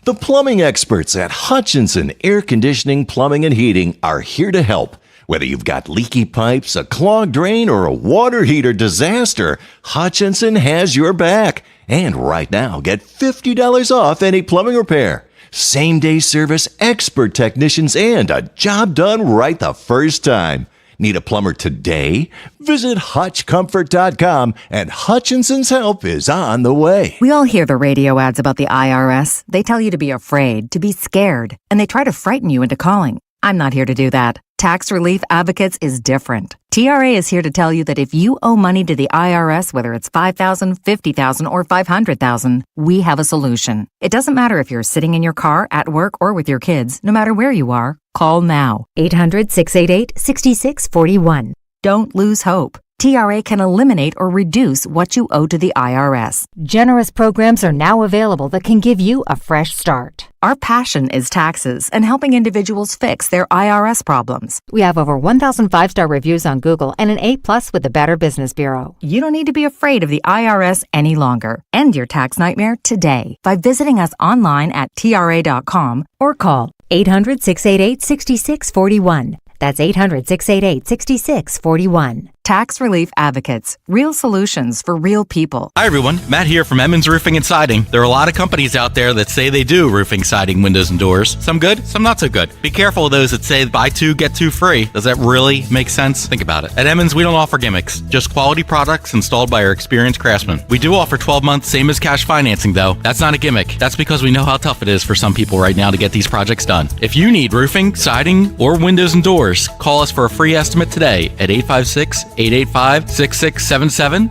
The plumbing experts at Hutchinson Air Conditioning, Plumbing, and Heating are here to help. Whether you've got leaky pipes, a clogged drain, or a water heater disaster, Hutchinson has your back. And right now, get $50 off any plumbing repair. Same-day service, expert technicians, and a job done right the first time. Need a plumber today? Visit HutchComfort.com and Hutchinson's help is on the way. We all hear the radio ads about the IRS. They tell you to be afraid, to be scared, and they try to frighten you into calling. I'm not here to do that. Tax Relief Advocates is different. TRA is here to tell you that if you owe money to the IRS, whether it's $5,000, $50,000, or $500,000, we have a solution. It doesn't matter if you're sitting in your car, at work, or with your kids. No matter where you are, call now. 800-688-6641. Don't lose hope. TRA can eliminate or reduce what you owe to the IRS. Generous programs are now available that can give you a fresh start. Our passion is taxes and helping individuals fix their IRS problems. We have over 1,000 5-star reviews on Google and an A+ with the Better Business Bureau. You don't need to be afraid of the IRS any longer. End your tax nightmare today by visiting us online at TRA.com or call 800-688-6641. That's 800-688-6641. Tax Relief Advocates. Real solutions for real people. Hi, everyone. Matt here from Emmons Roofing and Siding. There are a lot of companies out there that say they do roofing, siding, windows, and doors. Some good, some not so good. Be careful of those that say buy two, get two free. Does that really make sense? Think about it. At Emmons, we don't offer gimmicks, just quality products installed by our experienced craftsmen. We do offer 12 months, same as cash financing, though. That's not a gimmick. That's because we know how tough it is for some people right now to get these projects done. If you need roofing, siding, or windows and doors, call us for a free estimate today at 856-885-6677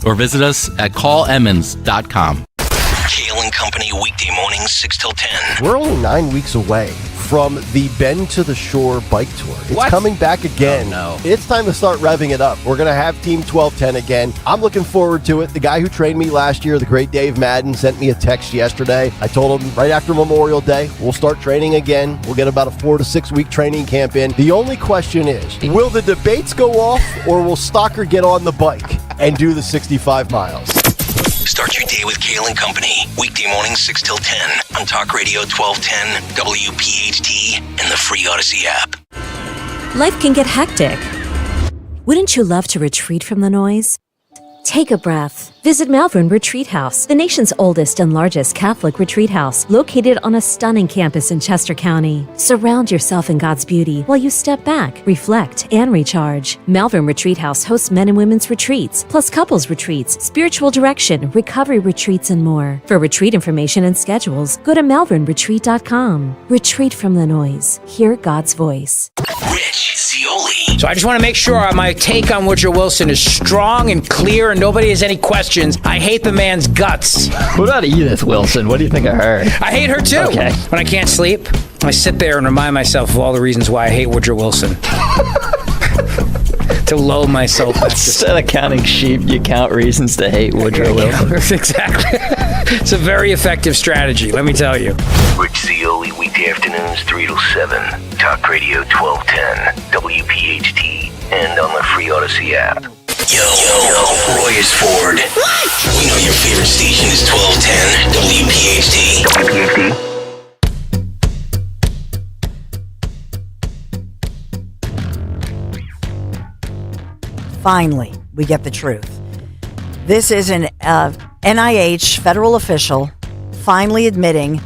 or visit us at callemmons.com. KLIN Kale and Company weekday mornings 6 till 10. We're only 9 weeks away from the Bend to the Shore bike tour. It's What? coming back again. Oh, no. It's time to start revving it up. We're going to have Team 1210 again. I'm looking forward to it. The guy who trained me last year, the great Dave Madden, sent me a text yesterday. I told him right after Memorial Day, we'll start training again. We'll get about a 4 to 6 week training camp in. The only question is, will the debates go off or will Stocker get on the bike and do the 65 miles? Start your day with Kale and Company. Weekday mornings 6 till 10 on Talk Radio 1210, WPHT, and the free Odyssey app. Life can get hectic. Wouldn't you love to retreat from the noise? Take a breath. Visit Malvern Retreat House, the nation's oldest and largest Catholic retreat house, located on a stunning campus in Chester County. Surround yourself in God's beauty while you step back, reflect, and recharge. Malvern Retreat House hosts men and women's retreats, plus couples retreats, spiritual direction, recovery retreats, and more. For retreat information and schedules, go to malvernretreat.com. Retreat from the noise. Hear God's voice. Rich Zioli. So I just want to make sure my take on Woodrow Wilson is strong and clear and nobody has any questions. I hate the man's guts. What about Edith Wilson? What do you think of her? I hate her too. Okay. When I can't sleep, I sit there and remind myself of all the reasons why I hate Woodrow Wilson. To lull myself back to Instead of counting sheep, you count reasons to hate Woodrow Wilson. Exactly. It's a very effective strategy, let me tell you. Rich Zioli, weekday afternoons 3 till 7. Talk Radio 1210, WPHT, and on the free Odyssey app. Yo, Royersford. We know your favorite station is 1210, WPHT. Finally, we get the truth. This is an NIH federal official finally admitting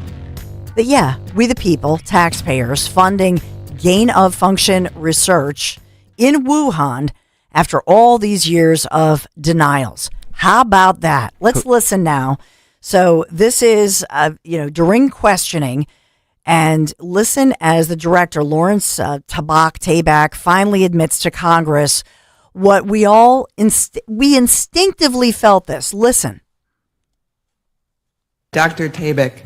that, yeah, we the people, taxpayers, funding gain-of-function research in Wuhan after all these years of denials. How about that? Let's listen now. So this is, during questioning, and listen as the director, Lawrence Tabak finally admits to Congress what we all we instinctively felt this. Listen. Dr. Tabak,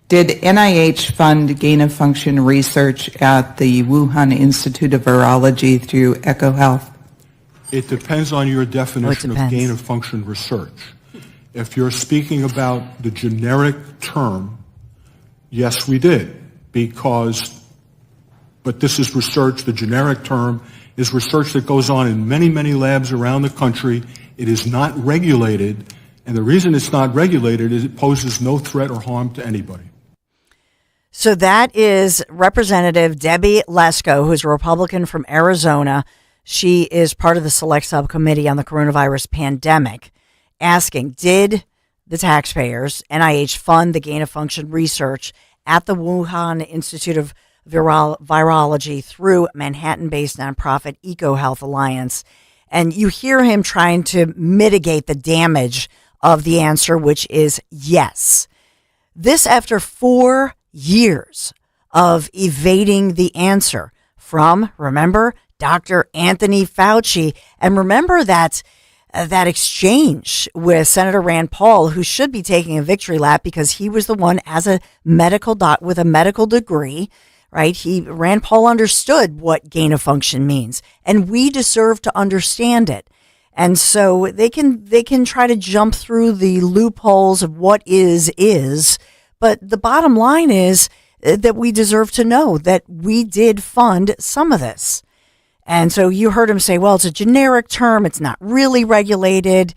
did NIH fund gain-of-function research at the Wuhan Institute of Virology through EcoHealth? It depends on your definition of gain-of-function research. If you're speaking about the generic term, yes, we did, but this is research. The generic term is research that goes on in many, many labs around the country. It is not regulated, and the reason it's not regulated is it poses no threat or harm to anybody. So that is Representative Debbie Lesko, who's a Republican from Arizona. She is part of the Select Subcommittee on the Coronavirus Pandemic, asking, did the taxpayers, NIH, fund the gain-of-function research at the Wuhan Institute of Virology through Manhattan-based nonprofit EcoHealth Alliance? And you hear him trying to mitigate the damage of the answer, which is yes. This after 4 years of evading the answer from, remember, Dr. Anthony Fauci. And remember that exchange with Senator Rand Paul, who should be taking a victory lap because he was the one as a medical with a medical degree, right? Rand Paul understood what gain of function means, and we deserve to understand it. And so they can try to jump through the loopholes of what is, but the bottom line is that we deserve to know that we did fund some of this. And so you heard him say, well, it's a generic term. It's not really regulated.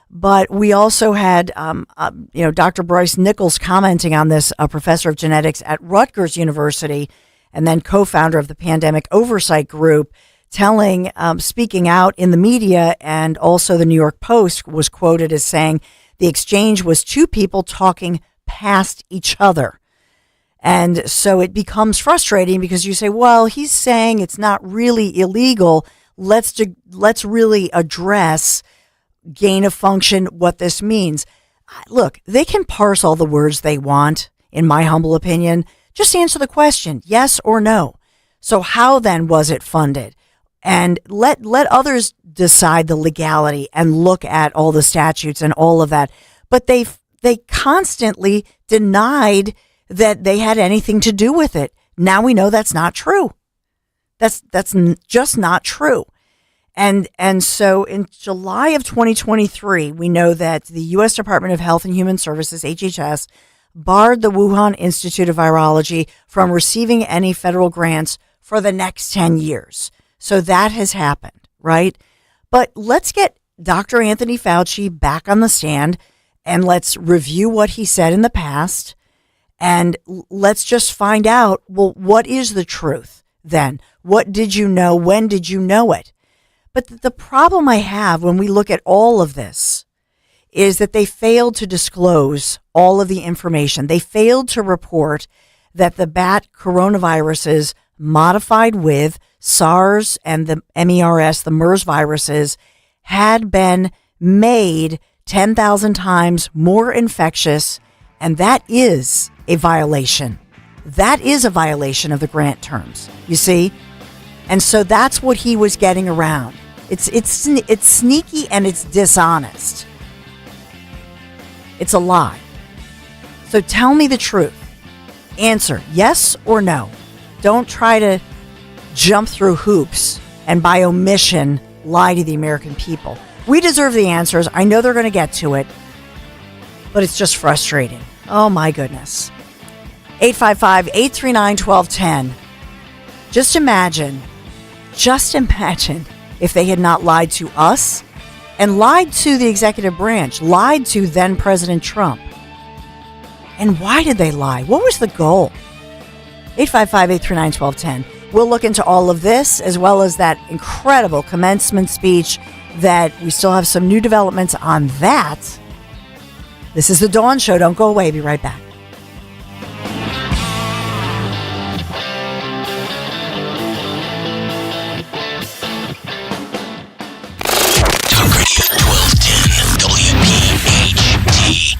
But we also had, Dr. Bryce Nichols commenting on this, a professor of genetics at Rutgers University, and then co-founder of the Pandemic Oversight Group, speaking out in the media, and also the New York Post was quoted as saying the exchange was two people talking past each other. And so it becomes frustrating because you say, well, he's saying it's not really illegal. Let's really address gain of function, what this means. Look, they can parse all the words they want, in my humble opinion. Just answer the question, yes or no. So how then was it funded? And let others decide the legality and look at all the statutes and all of that. But they they constantly denied that they had anything to do with it. Now we know that's not true. That's just not true. And so in July of 2023, we know that the U.S. Department of Health and Human Services, HHS, barred the Wuhan Institute of Virology from receiving any federal grants for the next 10 years. So that has happened, right? But let's get Dr. Anthony Fauci back on the stand and let's review what he said in the past. And let's just find out, well, what is the truth then? What did you know? When did you know it? But the problem I have when we look at all of this is that they failed to disclose all of the information. They failed to report that the bat coronaviruses modified with SARS and the MERS, the MERS viruses, had been made 10,000 times more infectious, and that is a violation. That is a violation of the grant terms, you see? And so that's what he was getting around. It's sneaky and it's dishonest. It's a lie. So tell me the truth. Answer yes or no. Don't try to jump through hoops and by omission lie to the American people. We deserve the answers. I know they're going to get to it, but it's just frustrating. Oh my goodness. 855-839-1210. Just imagine if they had not lied to us and lied to the executive branch, lied to then President Trump. And why did they lie? What was the goal? 855-839-1210. We'll look into all of this as well as that incredible commencement speech that we still have some new developments on that. This is The Dawn Show. Don't go away. Be right back.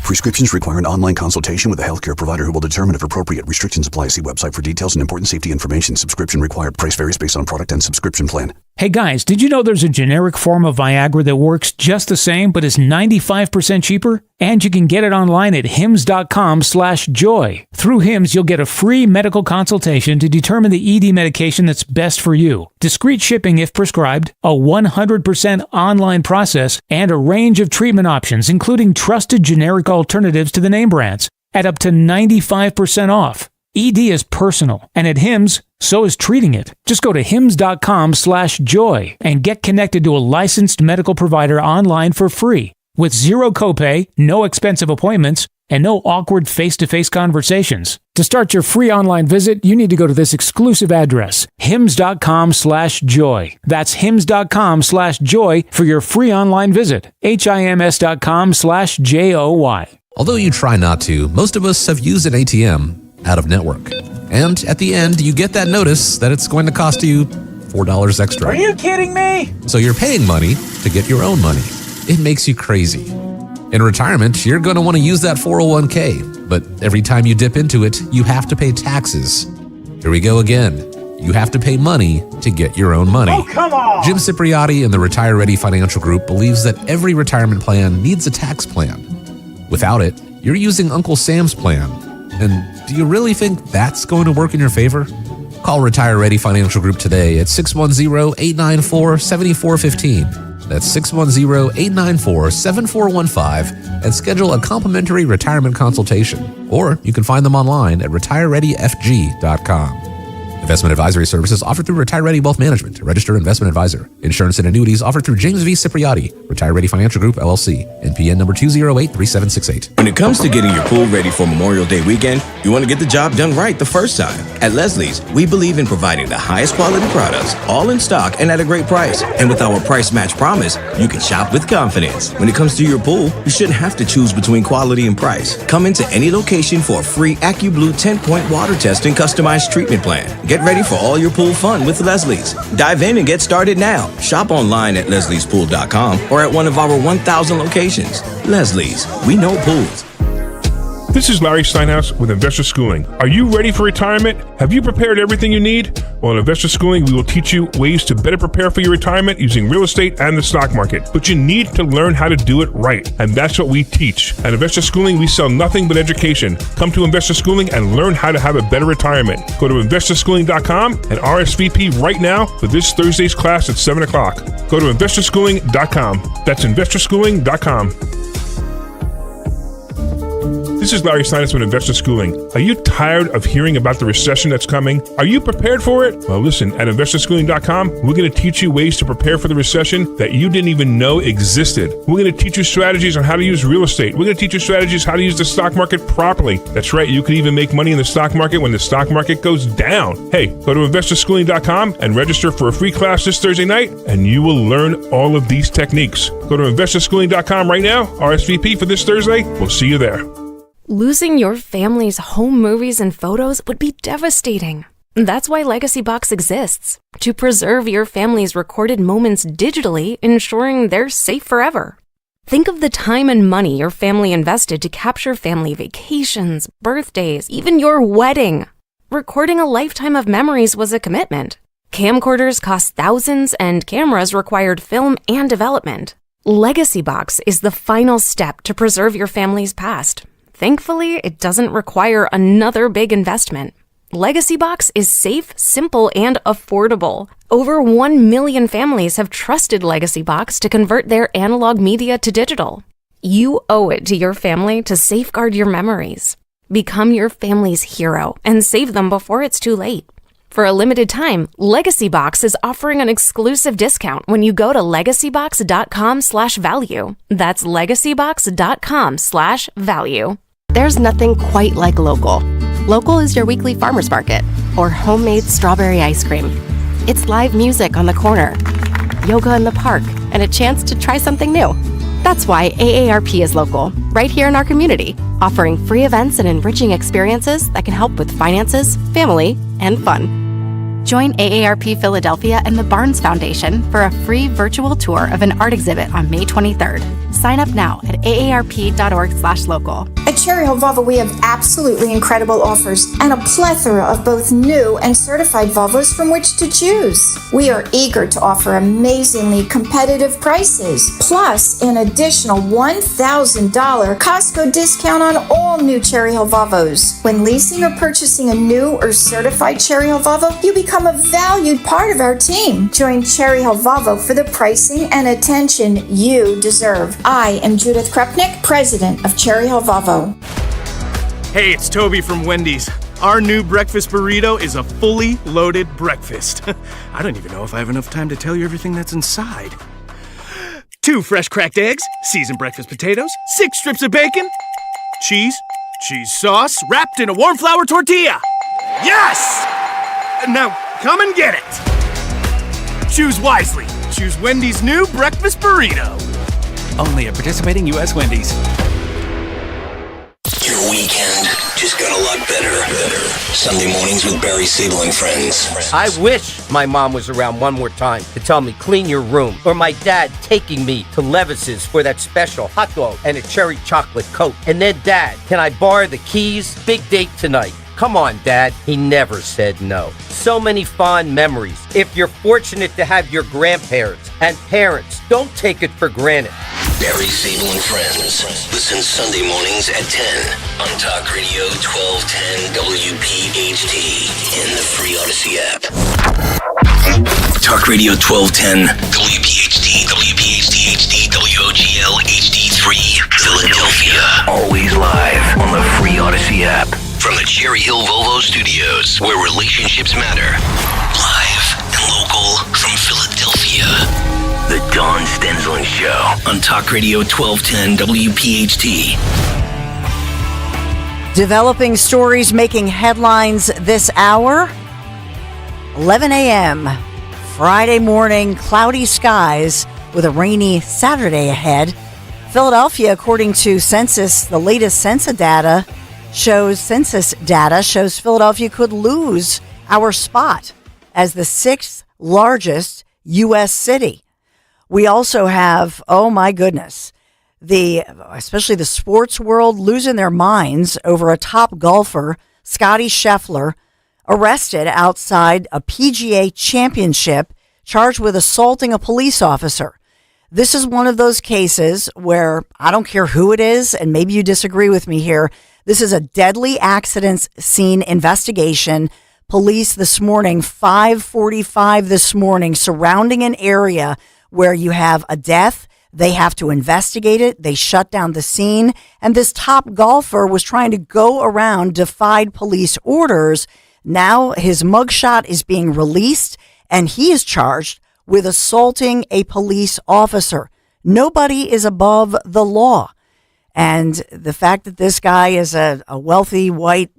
Prescriptions require an online consultation with a healthcare provider who will determine if appropriate. Restrictions apply. See website for details and important safety information. Subscription required. Price varies based on product and subscription plan. Hey guys, did you know there's a generic form of Viagra that works just the same but is 95% cheaper? And you can get it online at hims.com/joy. Through Hims, you'll get a free medical consultation to determine the ED medication that's best for you. Discreet shipping if prescribed, a 100% online process, and a range of treatment options, including trusted generic alternatives to the name brands, at up to 95% off. ED is personal, and at Hims, so is treating it. Just go to hims.com/joy and get connected to a licensed medical provider online for free with zero copay, no expensive appointments, and no awkward face-to-face conversations. To start your free online visit, you need to go to this exclusive address, hims.com/joy. That's hims.com/joy for your free online visit. hims.com/joy. Although you try not to, most of us have used an ATM out of network. And at the end, you get that notice that it's going to cost you $4 extra. Are you kidding me? So you're paying money to get your own money. It makes you crazy. In retirement, you're going to want to use that 401k, but every time you dip into it, you have to pay taxes. Here we go again. You have to pay money to get your own money. Oh, come on! Jim Cipriotti and the Retire Ready Financial Group believes that every retirement plan needs a tax plan. Without it, you're using Uncle Sam's plan. And do you really think that's going to work in your favor? Call Retire Ready Financial Group today at 610-894-7415. That's 610-894-7415 and schedule a complimentary retirement consultation. Or you can find them online at retirereadyfg.com. Investment advisory services offered through Retire Ready Wealth Management, a registered investment advisor. Insurance and annuities offered through James V. Cipriotti, Retire Ready Financial Group, LLC, NPN number 2083768. When it comes to getting your pool ready for Memorial Day weekend, you want to get the job done right the first time. At Leslie's, we believe in providing the highest quality products, all in stock and at a great price. And with our price match promise, you can shop with confidence. When it comes to your pool, you shouldn't have to choose between quality and price. Come into any location for a free AccuBlue 10-point water test and customized treatment plan. Get ready for all your pool fun with Leslie's. Dive in and get started now. Shop online at lesliespool.com or at one of our 1,000 locations. Leslie's, we know pools. This is Larry Steinhaus with Investor Schooling. Are you ready for retirement? Have you prepared everything you need? Well, in Investor Schooling, we will teach you ways to better prepare for your retirement using real estate and the stock market. But you need to learn how to do it right, and that's what we teach. At Investor Schooling, we sell nothing but education. Come to Investor Schooling and learn how to have a better retirement. Go to investorschooling.com and RSVP right now for this Thursday's class at 7 o'clock. Go to investorschooling.com. That's investorschooling.com. This is Larry Steinhaus with Investor Schooling. Are you tired of hearing about the recession that's coming? Are you prepared for it? Well, listen, at investorschooling.com, we're going to teach you ways to prepare for the recession that you didn't even know existed. We're going to teach you strategies on how to use real estate. We're going to teach you strategies how to use the stock market properly. That's right, you can even make money in the stock market when the stock market goes down. Hey, go to investorschooling.com and register for a free class this Thursday night, and you will learn all of these techniques. Go to investorschooling.com right now, RSVP for this Thursday. We'll see you there. Losing your family's home movies and photos would be devastating. That's why Legacy Box exists, to preserve your family's recorded moments digitally, ensuring they're safe forever. Think of the time and money your family invested to capture family vacations, birthdays, even your wedding. Recording a lifetime of memories was a commitment. Camcorders cost thousands, and cameras required film and development. Legacy Box is the final step to preserve your family's past. Thankfully, it doesn't require another big investment. Legacy Box is safe, simple, and affordable. Over 1 million families have trusted Legacy Box to convert their analog media to digital. You owe it to your family to safeguard your memories. Become your family's hero and save them before it's too late. For a limited time, Legacy Box is offering an exclusive discount when you go to legacybox.com/value. That's legacybox.com/value. There's nothing quite like local. Local is your weekly farmer's market or homemade strawberry ice cream. It's live music on the corner, yoga in the park, and a chance to try something new. That's why AARP is local, right here in our community, offering free events and enriching experiences that can help with finances, family, and fun. Join AARP Philadelphia and the Barnes Foundation for a free virtual tour of an art exhibit on May 23rd. Sign up now at aarp.org/local. At Cherry Hill Volvo, we have absolutely incredible offers and a plethora of both new and certified Volvos from which to choose. We are eager to offer amazingly competitive prices, plus an additional $1,000 Costco discount on all new Cherry Hill Volvos. When leasing or purchasing a new or certified Cherry Hill Volvo, you become a valued part of our team. Join Cherry Hill Volvo for the pricing and attention you deserve. I am Judith Krupnick, president of Cherry Hill Volvo. Hey, it's Toby from Wendy's. Our new breakfast burrito is a fully loaded breakfast. I don't even know if I have enough time to tell you everything that's inside. 2 fresh cracked eggs, seasoned breakfast potatoes, 6 strips of bacon, cheese sauce wrapped in a warm flour tortilla. Yes! Now, come and get it. Choose wisely. Choose Wendy's new breakfast burrito. Only at participating U.S. Wendy's. Your weekend just got a lot better. Sunday mornings with Barry Siebel and friends. I wish my mom was around one more time to tell me clean your room, or my dad taking me to Levis's for that special hot dog and a cherry chocolate Coke. And then, Dad, can I borrow the keys? Big date tonight. Come on, Dad. He never said no. So many fond memories. If you're fortunate to have your grandparents and parents, don't take it for granted. Barry Siebel and friends. Listen Sunday mornings at 10 on Talk Radio 1210 WPHT and the free Odyssey app. Talk Radio 1210 WPHT, WPHT HD, WOGL HD3, Philadelphia. Always live on the free Odyssey app. From the Cherry Hill Volvo Studios, where relationships matter. Live and local from Philadelphia. The Dawn Stensland Show on Talk Radio 1210 WPHT. Developing stories making headlines this hour. 11 a.m. Friday morning, cloudy skies with a rainy Saturday ahead. Philadelphia, according to census, the latest census data shows Philadelphia could lose our spot as the 6th largest U.S. city. We also have, oh my goodness, especially the sports world, losing their minds over a top golfer, Scotty Scheffler, arrested outside a PGA championship, charged with assaulting a police officer. This is one of those cases where I don't care who it is, and maybe you disagree with me here. This is a deadly accidents scene investigation. Police this morning, 5:45 this morning, surrounding an area where you have a death. They have to investigate it. They shut down the scene. And this top golfer was trying to go around, defied police orders. Now his mugshot is being released, and he is charged with assaulting a police officer. Nobody is above the law. And the fact that this guy is a wealthy white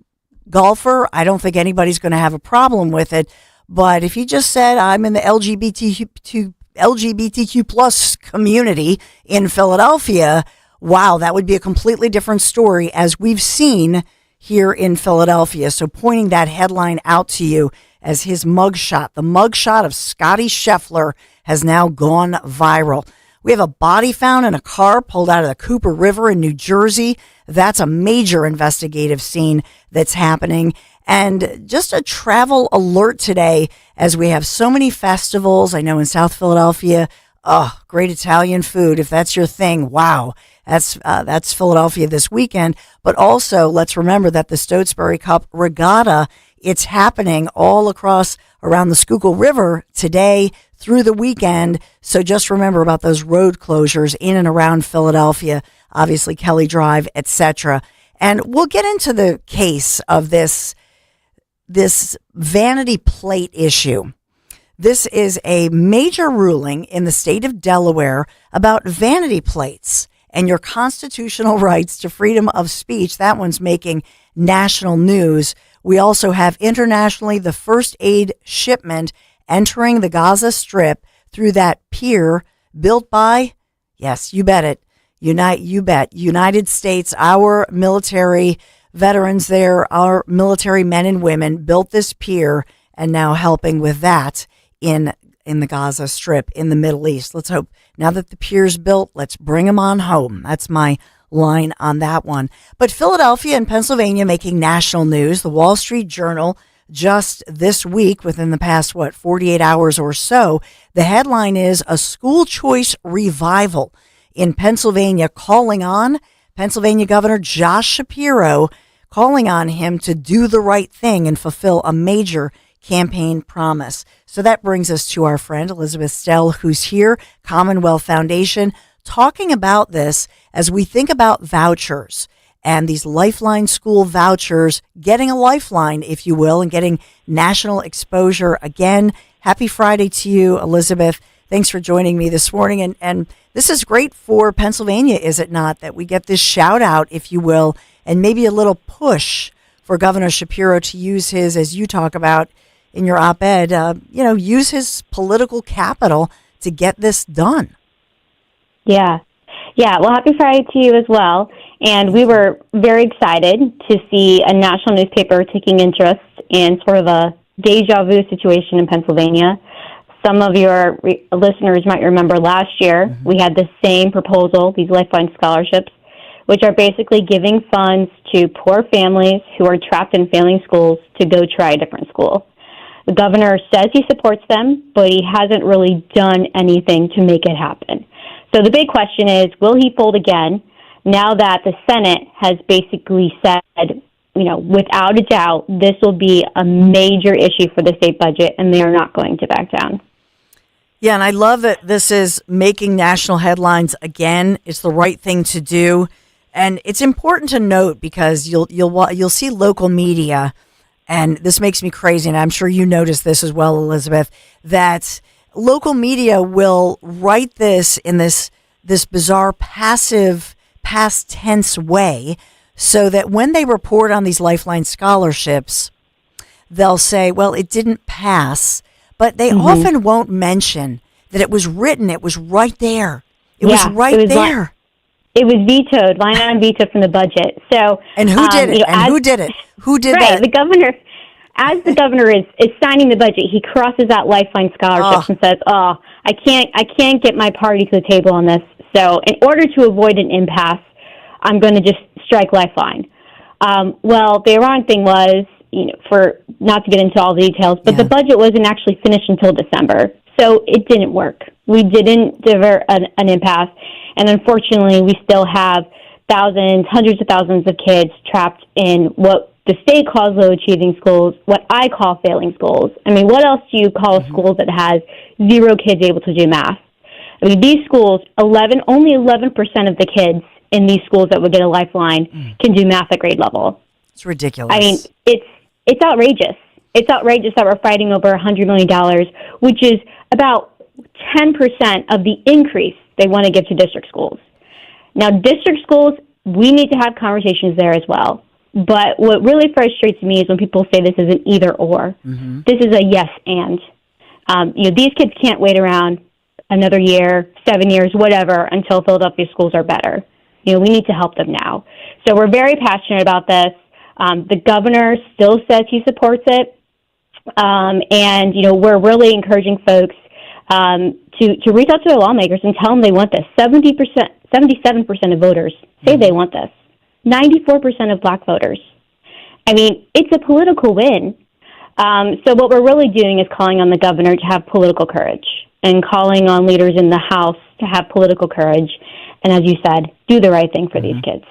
golfer, I don't think anybody's going to have a problem with it. But if he just said, I'm in the LGBTQ plus community in Philadelphia, wow, that would be a completely different story, as we've seen here in Philadelphia. So pointing that headline out to you as his mugshot, the mugshot of Scotty Scheffler, has now gone viral. We have a body found in a car pulled out of the Cooper River in New Jersey. That's a major investigative scene that's happening. And just a travel alert today, as we have so many festivals. I know in South Philadelphia, great Italian food. If that's your thing, wow, that's Philadelphia this weekend. But also, let's remember that the Stotesbury Cup Regatta, it's happening all across around the Schuylkill River today through the weekend. So just remember about those road closures in and around Philadelphia, obviously Kelly Drive, etc. And we'll get into the case of this vanity plate issue. This is a major ruling in the state of Delaware about vanity plates and your constitutional rights to freedom of speech. That one's making national news. We also have internationally the first aid shipment entering the Gaza Strip through that pier built by, yes, you bet it, United States. Our military veterans there, our military men and women built this pier and now helping with that in the Gaza Strip in the Middle East. Let's hope now that the pier's built, let's bring them on home. That's my line on that one. But Philadelphia and Pennsylvania making national news. The Wall Street Journal just this week, within the past, 48 hours or so, the headline is a school choice revival in Pennsylvania, calling on Pennsylvania Governor Josh Shapiro, calling on him to do the right thing and fulfill a major campaign promise. So that brings us to our friend Elizabeth Stell, who's here, Commonwealth Foundation, talking about this as we think about vouchers and these Lifeline school vouchers, getting a lifeline, if you will, and getting national exposure. Again, happy Friday to you, Elizabeth. Thanks for joining me this morning. And this is great for Pennsylvania, is it not, that we get this shout out, if you will, and maybe a little push for Governor Shapiro to use his, as you talk about in your op-ed, use his political capital to get this done. Yeah. Well, happy Friday to you as well. And we were very excited to see a national newspaper taking interest in sort of a deja vu situation in Pennsylvania. Some of your listeners might remember last year, we had the same proposal, these Lifeline scholarships, which are basically giving funds to poor families who are trapped in failing schools to go try a different school. The governor says he supports them, but he hasn't really done anything to make it happen. So the big question is, will he fold again now that the Senate has basically said, without a doubt, this will be a major issue for the state budget and they are not going to back down? Yeah, and I love that this is making national headlines again. It's the right thing to do. And it's important to note because you'll see local media, and this makes me crazy, and I'm sure you noticed this as well, Elizabeth, that local media will write this in this bizarre passive past tense way, so that when they report on these Lifeline scholarships, they'll say, well, it didn't pass, but they often won't mention that it was written, it was right there. It was right there. It was vetoed, line item veto from the budget. So, and who did it? Who did it? Who did that? The governor. As the governor is signing the budget, he crosses out Lifeline scholarships and says, "Oh, I can't get my party to the table on this." So in order to avoid an impasse, I'm going to just strike Lifeline. Well, the ironic thing was, for not to get into all the details, but the budget wasn't actually finished until December. So it didn't work. We didn't divert an impasse. And unfortunately, we still have thousands, hundreds of thousands of kids trapped in what the state calls low achieving schools, what I call failing schools. I mean, what else do you call a school that has 0 kids able to do math? I mean, these schools, only 11% of the kids in these schools that would get a Lifeline can do math at grade level. It's ridiculous. I mean, it's outrageous. It's outrageous that we're fighting over $100 million, which is about 10% of the increase they want to give to district schools. Now, district schools, we need to have conversations there as well. But what really frustrates me is when people say this is an either or. This is a yes and. These kids can't wait around another year, 7 years, whatever, until Philadelphia schools are better. We need to help them now. So we're very passionate about this. The governor still says he supports it. And we're really encouraging folks to reach out to their lawmakers and tell them they want this. 77% of voters say they want this. 94% of black voters. I mean, it's a political win. So what we're really doing is calling on the governor to have political courage and calling on leaders in the House to have political courage. And as you said, do the right thing for these kids.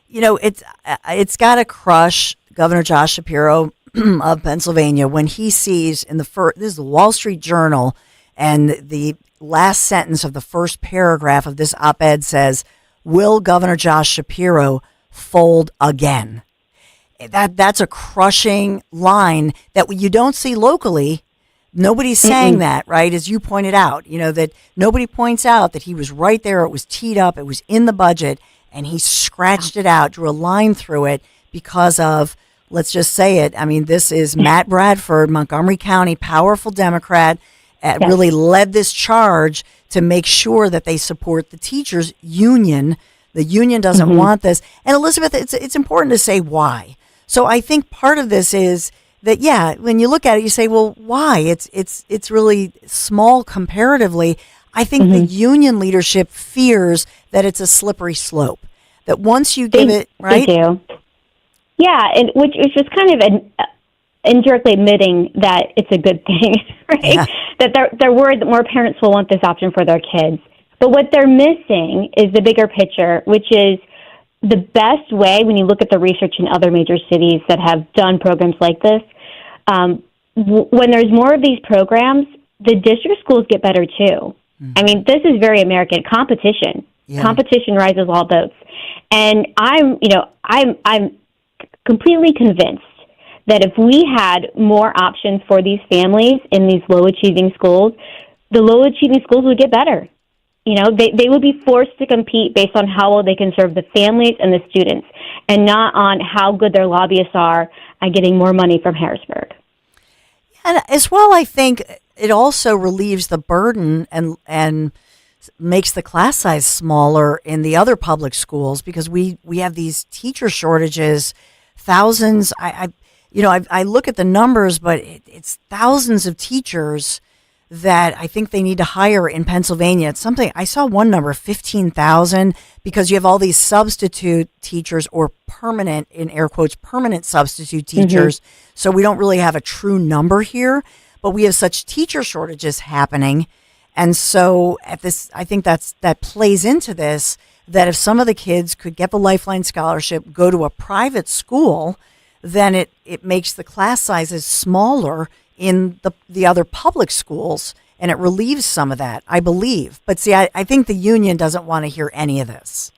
It's got to crush Governor Josh Shapiro of Pennsylvania when he sees this is the Wall Street Journal, and the last sentence of the first paragraph of this op-ed says, "Will Governor Josh Shapiro fold again?" That's a crushing line that you don't see locally. Nobody's saying that, right? As you pointed out, that nobody points out that he was right there. It was teed up. It was in the budget, and he scratched it out, drew a line through it because of, let's just say it. I mean, this is Matt Bradford, Montgomery County, powerful Democrat, really led this charge to make sure that they support the teachers union. The union doesn't want this. And Elizabeth, it's important to say why. So I think part of this is that, when you look at it, you say, well, why? It's really small comparatively. I think the union leadership fears that it's a slippery slope, that once you give it, right? They do. Yeah, and which is just kind of indirectly admitting that it's a good thing, right? Yeah. That they're worried that more parents will want this option for their kids. But what they're missing is the bigger picture, which is the best way, when you look at the research in other major cities that have done programs like this, when there's more of these programs, the district schools get better too. I mean, this is very American. Competition. Yeah. Competition rises all boats. And I'm completely convinced that if we had more options for these families in these low-achieving schools, the low-achieving schools would get better. They would be forced to compete based on how well they can serve the families and the students, and not on how good their lobbyists are at getting more money from Harrisburg. And as well, I think it also relieves the burden and makes the class size smaller in the other public schools, because we have these teacher shortages, thousands. I look at the numbers, but it's thousands of teachers that I think they need to hire in Pennsylvania. It's something, I saw one number, 15,000, because you have all these substitute teachers, or permanent, in air quotes, permanent substitute teachers. So we don't really have a true number here, but we have such teacher shortages happening. And so I think that plays into this, that if some of the kids could get the Lifeline scholarship, go to a private school, then it makes the class sizes smaller in the other public schools, and it relieves some of that, I believe. But see, I think the union doesn't want to hear any of this.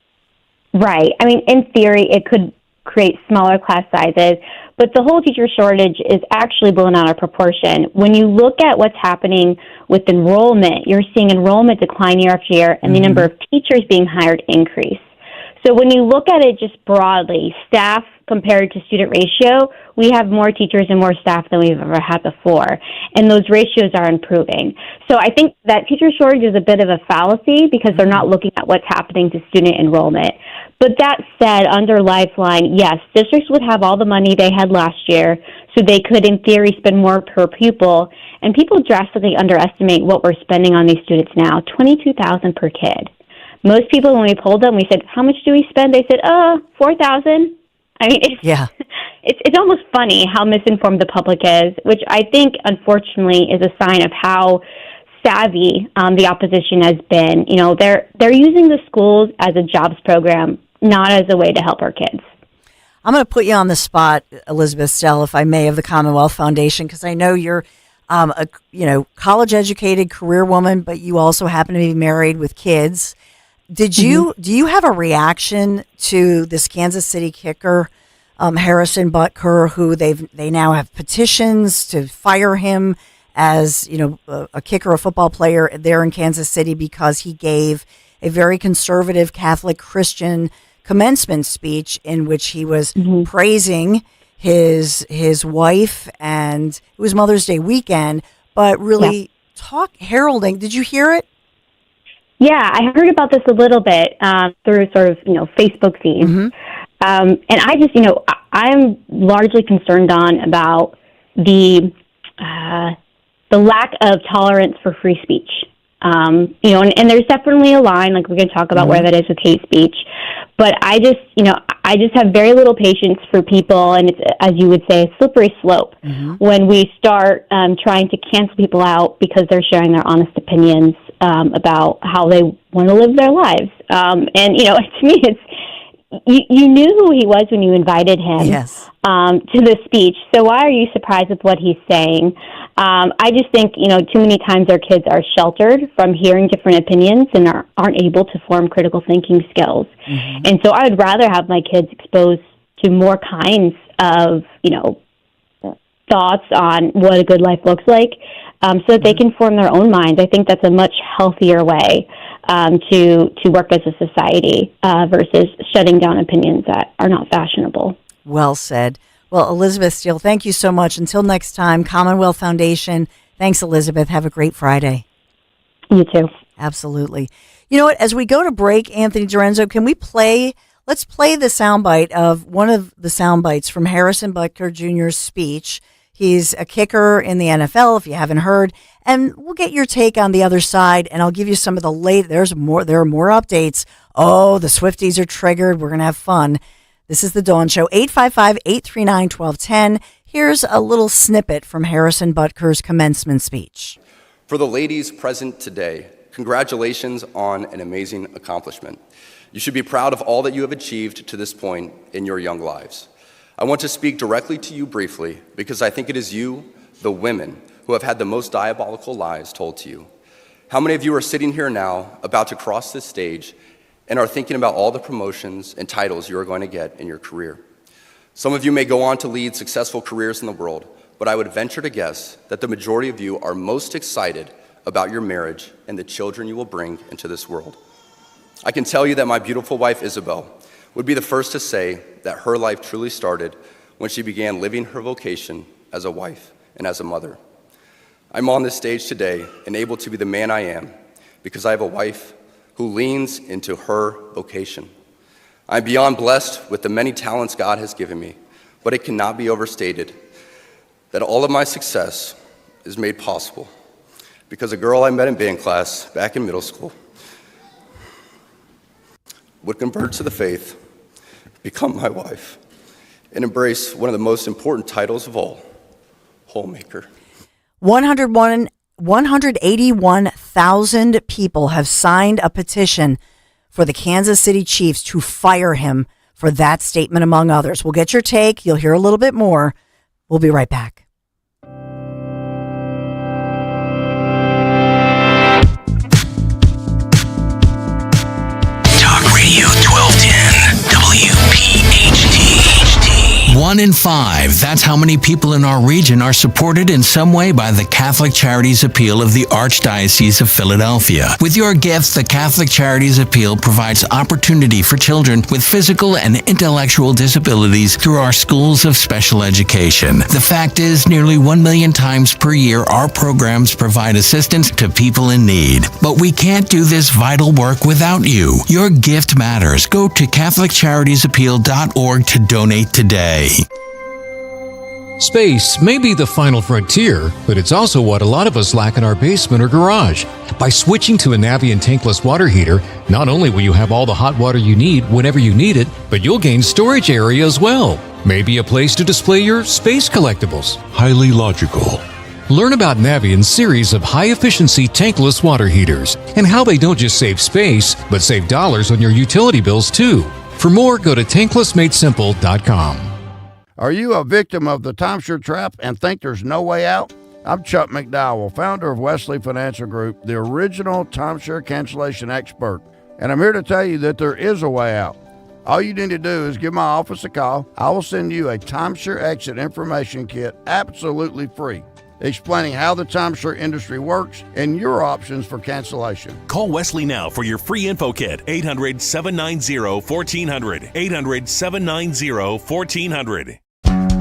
Right. I mean, in theory, it could create smaller class sizes, but the whole teacher shortage is actually blown out of proportion. When you look at what's happening with enrollment, you're seeing enrollment decline year after year, and the number of teachers being hired increase. So when you look at it just broadly, staff compared to student ratio, we have more teachers and more staff than we've ever had before, and those ratios are improving. So I think that teacher shortage is a bit of a fallacy, because they're not looking at what's happening to student enrollment. But that said, under Lifeline, yes, districts would have all the money they had last year, so they could, in theory, spend more per pupil, and people drastically underestimate what we're spending on these students now, $22,000 per kid. Most people, when we polled them, we said, how much do we spend? They said, $4,000. I mean, it's almost funny how misinformed the public is, which I think, unfortunately, is a sign of how savvy the opposition has been. You know, they're using the schools as a jobs program, not as a way to help our kids. I'm going to put you on the spot, Elizabeth Stell, if I may, of the Commonwealth Foundation, because I know you're a college-educated career woman, but you also happen to be married with kids. Do you have a reaction to this Kansas City kicker, Harrison Butker, who they now have petitions to fire him as a kicker, a football player there in Kansas City because he gave a very conservative Catholic Christian commencement speech in which he was praising his wife, and it was Mother's Day weekend, but really heralding. Did you hear it? Yeah, I heard about this a little bit through sort of Facebook feeds, and I just I'm largely concerned about the lack of tolerance for free speech. And there's definitely a line, like we can talk about where that is with hate speech, but I just have very little patience for people, and it's, as you would say, a slippery slope when we start trying to cancel people out because they're sharing their honest opinions about how they want to live their lives. And to me, it's you knew who he was when you invited him to the speech. So why are you surprised with what he's saying? I just think, too many times our kids are sheltered from hearing different opinions and aren't able to form critical thinking skills. And so I would rather have my kids exposed to more kinds of, thoughts on what a good life looks like so that they can form their own minds. I think that's a much healthier way to work as a society versus shutting down opinions that are not fashionable. Well said. Well, Elizabeth Steele, thank you so much. Until next time, Commonwealth Foundation. Thanks, Elizabeth. Have a great Friday. You too. Absolutely. You know what? As we go to break, Anthony Dorenzo, let's play the soundbite of one of the soundbites from Harrison Butker Jr.'s speech. He's a kicker in the NFL, if you haven't heard, and we'll get your take on the other side, and I'll give you some of the there are more updates. Oh, the Swifties are triggered. We're going to have fun. This is The Dawn Show, 855-839-1210. Here's a little snippet from Harrison Butker's commencement speech. For the ladies present today, congratulations on an amazing accomplishment. You should be proud of all that you have achieved to this point in your young lives. I want to speak directly to you briefly because I think it is you, the women, who have had the most diabolical lies told to you. How many of you are sitting here now about to cross this stage and are thinking about all the promotions and titles you are going to get in your career? Some of you may go on to lead successful careers in the world, but I would venture to guess that the majority of you are most excited about your marriage and the children you will bring into this world. I can tell you that my beautiful wife, Isabel, would be the first to say that her life truly started when she began living her vocation as a wife and as a mother. I'm on this stage today and able to be the man I am because I have a wife who leans into her vocation. I'm beyond blessed with the many talents God has given me, but it cannot be overstated that all of my success is made possible because a girl I met in band class back in middle school would convert to the faith, become my wife, and embrace one of the most important titles of all, homemaker. 181,000 people have signed a petition for the Kansas City Chiefs to fire him for that statement, among others. We'll get your take. You'll hear a little bit more. We'll be right back. Talk Radio 1210, WPHT. 1 in 5. That's how many people in our region are supported in some way by the Catholic Charities Appeal of the Archdiocese of Philadelphia. With your gift, the Catholic Charities Appeal provides opportunity for children with physical and intellectual disabilities through our schools of special education. The fact is, nearly 1 million times per year, our programs provide assistance to people in need. But we can't do this vital work without you. Your gift matters. Go to CatholicCharitiesAppeal.org to donate today. Space may be the final frontier, but it's also what a lot of us lack in our basement or garage. By switching to a Navien tankless water heater, not only will you have all the hot water you need whenever you need it, but you'll gain storage area as well. Maybe a place to display your space collectibles. Highly logical. Learn about Navien's series of high-efficiency tankless water heaters and how they don't just save space, but save dollars on your utility bills too. For more, go to tanklessmadesimple.com. Are you a victim of the timeshare trap and think there's no way out? I'm Chuck McDowell, founder of Wesley Financial Group, the original timeshare cancellation expert. And I'm here to tell you that there is a way out. All you need to do is give my office a call. I will send you a timeshare exit information kit absolutely free, explaining how the timeshare industry works and your options for cancellation. Call Wesley now for your free info kit. 800-790-1400. 800-790-1400.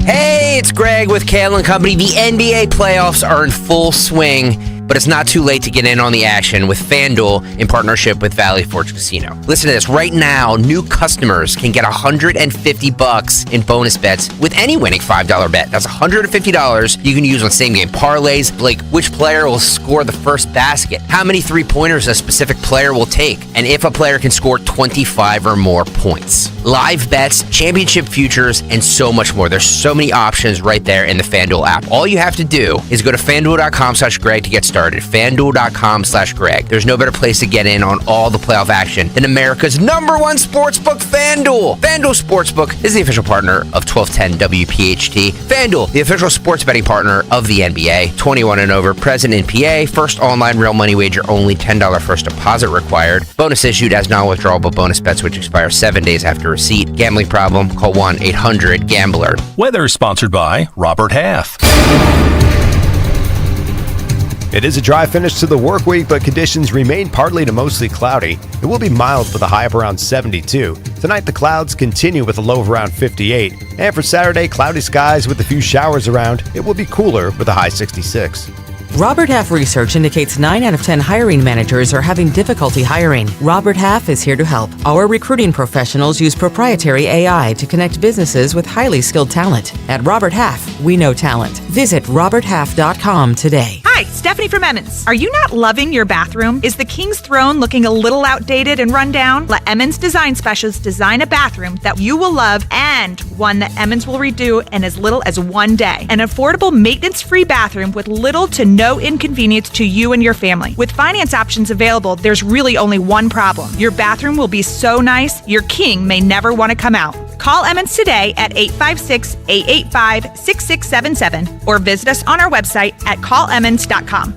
Hey, it's Greg with Kale & Company. The NBA playoffs are in full swing, but it's not too late to get in on the action with FanDuel in partnership with Valley Forge Casino. Listen to this. Right now, new customers can get $150 in bonus bets with any winning $5 bet. That's $150 you can use on same-game parlays, like which player will score the first basket, how many three-pointers a specific player will take, and if a player can score 25 or more points. Live bets, championship futures, and so much more. There's so many options right there in the FanDuel app. All you have to do is go to FanDuel.com/Greg to get started. FanDuel.com/Greg. There's no better place to get in on all the playoff action than America's #1 sportsbook, FanDuel. FanDuel Sportsbook is the official partner of 1210 WPHT. FanDuel, the official sports betting partner of the NBA. 21 and over, present in PA. First online real money wager only. $10 first deposit required. Bonus issued as non-withdrawable bonus bets which expire 7 days after receipt. Gambling problem? Call 1-800-GAMBLER. Weather sponsored by Robert Half. It is a dry finish to the work week, but conditions remain partly to mostly cloudy. It will be mild with a high of around 72. Tonight, the clouds continue with a low of around 58. And for Saturday, cloudy skies with a few showers around. It will be cooler with a high 66. Robert Half research indicates 9 out of 10 hiring managers are having difficulty hiring. Robert Half is here to help. Our recruiting professionals use proprietary AI to connect businesses with highly skilled talent. At Robert Half, we know talent. Visit roberthalf.com today. Hi, Stephanie from Emmons. Are you not loving your bathroom? Is the King's Throne looking a little outdated and run down? Let Emmons Design Specialists design a bathroom that you will love and one that Emmons will redo in as little as 1 day. An affordable, maintenance-free bathroom with little to no inconvenience to you and your family. With finance options available, there's really only one problem. Your bathroom will be so nice, your king may never want to come out. Call Emmons today at 856-885-6677 or visit us on our website at callemmons.com.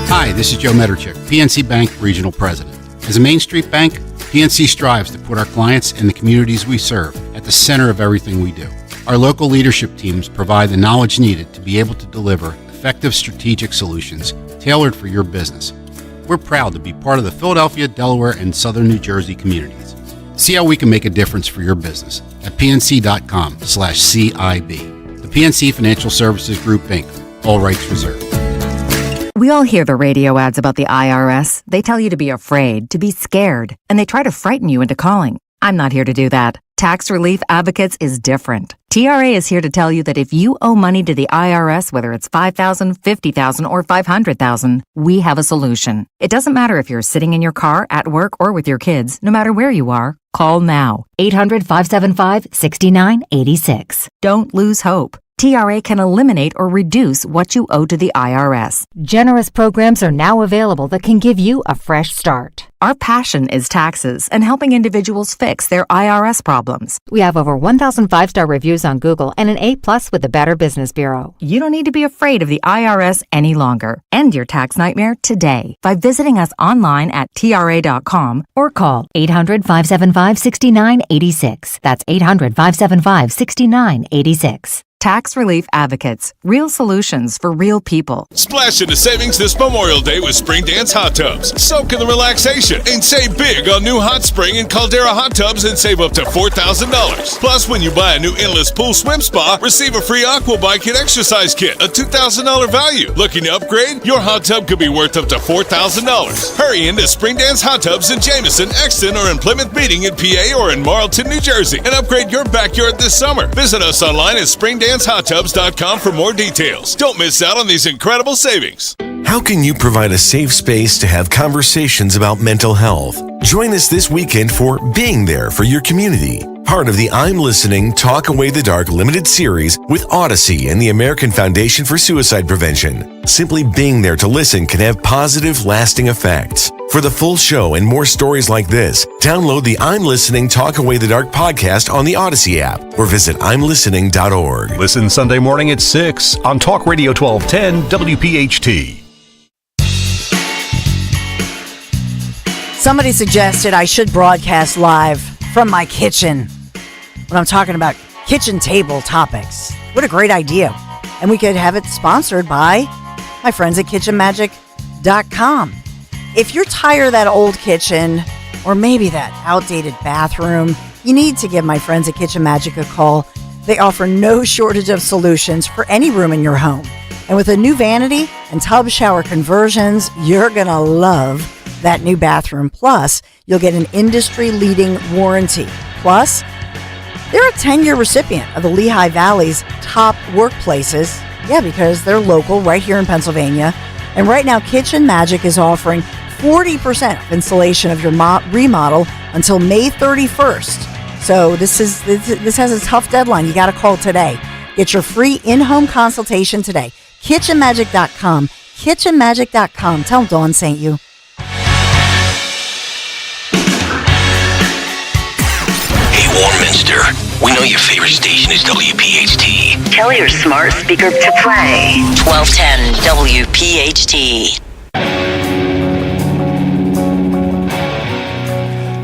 Hi, this is Joe Meterchick, PNC Bank Regional President. As a Main Street bank, PNC strives to put our clients and the communities we serve at the center of everything we do. Our local leadership teams provide the knowledge needed to be able to deliver effective strategic solutions tailored for your business. We're proud to be part of the Philadelphia, Delaware, and Southern New Jersey communities. See how we can make a difference for your business at pnc.com/CIB. The PNC Financial Services Group, Inc., all rights reserved. We all hear the radio ads about the IRS. They tell you to be afraid, to be scared, and they try to frighten you into calling. I'm not here to do that. Tax Relief Advocates is different. TRA is here to tell you that if you owe money to the IRS, whether it's $5,000, $50,000, or $500,000, we have a solution. It doesn't matter if you're sitting in your car, at work, or with your kids. No matter where you are, call now. 800-575-6986. Don't lose hope. TRA can eliminate or reduce what you owe to the IRS. Generous programs are now available that can give you a fresh start. Our passion is taxes and helping individuals fix their IRS problems. We have over 1,000 5-star reviews on Google and an A+ with the Better Business Bureau. You don't need to be afraid of the IRS any longer. End your tax nightmare today by visiting us online at TRA.com or call 800-575-6986. That's 800-575-6986. Tax Relief Advocates. Real solutions for real people. Splash into savings this Memorial Day with Spring Dance Hot Tubs. Soak in the relaxation and save big on new Hot Spring and Caldera Hot Tubs and save up to $4,000. Plus, when you buy a new Endless Pool Swim Spa, receive a free Aqua Bike and Exercise Kit, a $2,000 value. Looking to upgrade? Your hot tub could be worth up to $4,000. Hurry into Spring Dance Hot Tubs in Jameson, Exton, or in Plymouth Meeting in PA or in Marlton, New Jersey, and upgrade your backyard this summer. Visit us online at springdance.com SpringDanceHotTubs.com for more details. Don't miss out on these incredible savings. How can you provide a safe space to have conversations about mental health? Join us this weekend for Being There for Your Community, part of the I'm Listening Talk Away the Dark limited series with Odyssey and the American Foundation for Suicide Prevention. Simply being there to listen can have positive, lasting effects. For the full show and more stories like this, download the I'm Listening Talk Away the Dark podcast on the Odyssey app or visit imlistening.org. Listen Sunday morning at 6 on Talk Radio 1210 WPHT. Somebody suggested I should broadcast live from my kitchen when I'm talking about kitchen table topics. What a great idea. And we could have it sponsored by my friends at kitchenmagic.com. If you're tired of that old kitchen or maybe that outdated bathroom, you need to give my friends at Kitchen Magic a call. They offer no shortage of solutions for any room in your home. And with a new vanity and tub shower conversions, you're going to love that new bathroom. Plus, you'll get an industry-leading warranty. Plus, they're a 10-year recipient of the Lehigh Valley's top workplaces. Yeah, because they're local right here in Pennsylvania. And right now, Kitchen Magic is offering 40% of installation of your remodel until May 31st. So this has a tough deadline. You got to call today. Get your free in-home consultation today. KitchenMagic.com. KitchenMagic.com. Tell them Dawn sent you. Warminster, we know your favorite station is WPHT. Tell your smart speaker to play 1210 WPHT.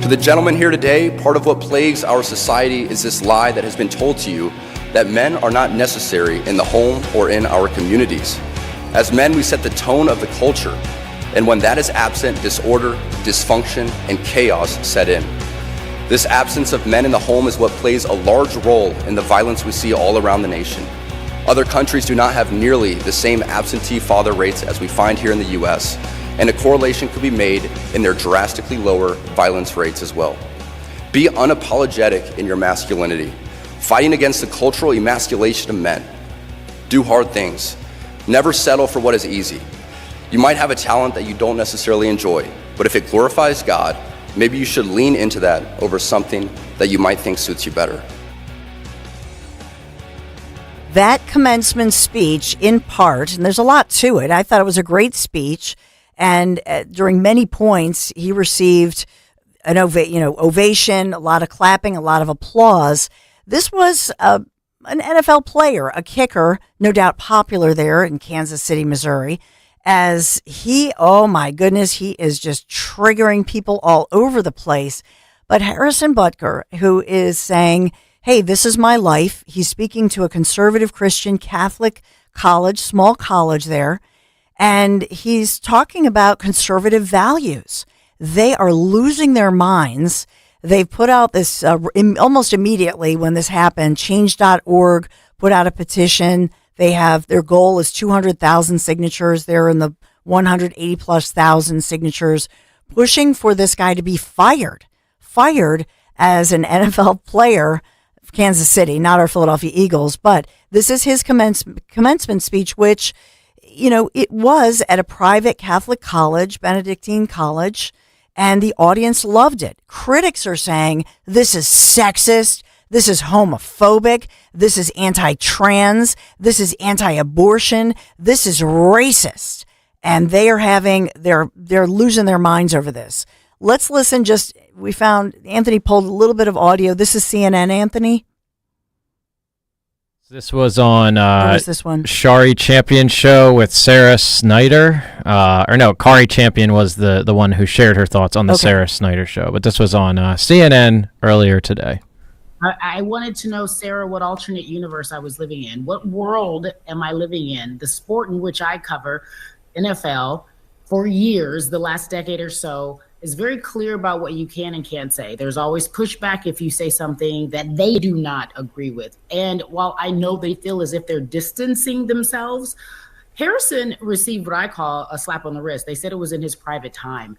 To the gentleman here today, part of what plagues our society is this lie that has been told to you that men are not necessary in the home or in our communities. As men, we set the tone of the culture, and when that is absent, disorder, dysfunction, and chaos set in. This absence of men in the home is what plays a large role in the violence we see all around the nation. Other countries do not have nearly the same absentee father rates as we find here in the U.S., and a correlation could be made in their drastically lower violence rates as well. Be unapologetic in your masculinity, fighting against the cultural emasculation of men. Do hard things. Never settle for what is easy. You might have a talent that you don't necessarily enjoy, but if it glorifies God, maybe you should lean into that over something that you might think suits you better. That commencement speech, in part, and there's a lot to it, I thought it was a great speech, and during many points, he received an ovation, a lot of clapping, a lot of applause. This was an NFL player, a kicker, no doubt popular there in Kansas City, Missouri, as he, oh my goodness, he is just triggering people all over the place. But Harrison Butker, who is saying, hey, this is my life. He's speaking to a conservative Christian Catholic college, small college there. And he's talking about conservative values. They are losing their minds. They've put out this almost immediately when this happened. Change.org put out a petition. They have, their goal is 200,000 signatures. They're in the 180 plus thousand signatures, pushing for this guy to be fired as an NFL player of Kansas City, not our Philadelphia Eagles. But this is his commencement speech, which, it was at a private Catholic college, Benedictine college, and the audience loved it. Critics are saying this is sexist. This is homophobic. This is anti-trans. This is anti-abortion. This is racist. And they're losing their minds over this. Let's listen. We found Anthony pulled a little bit of audio. This is CNN, Anthony. This was on what was this one? Shari Champion show with Sarah Snyder. Kari Champion was the one who shared her thoughts on the Sarah Snyder show. But this was on CNN earlier today. I wanted to know, Sarah, what alternate universe I was living in. What world am I living in? The sport in which I cover, NFL, for years, the last decade or so, is very clear about what you can and can't say. There's always pushback if you say something that they do not agree with. And while I know they feel as if they're distancing themselves, Harrison received what I call a slap on the wrist. They said it was in his private time.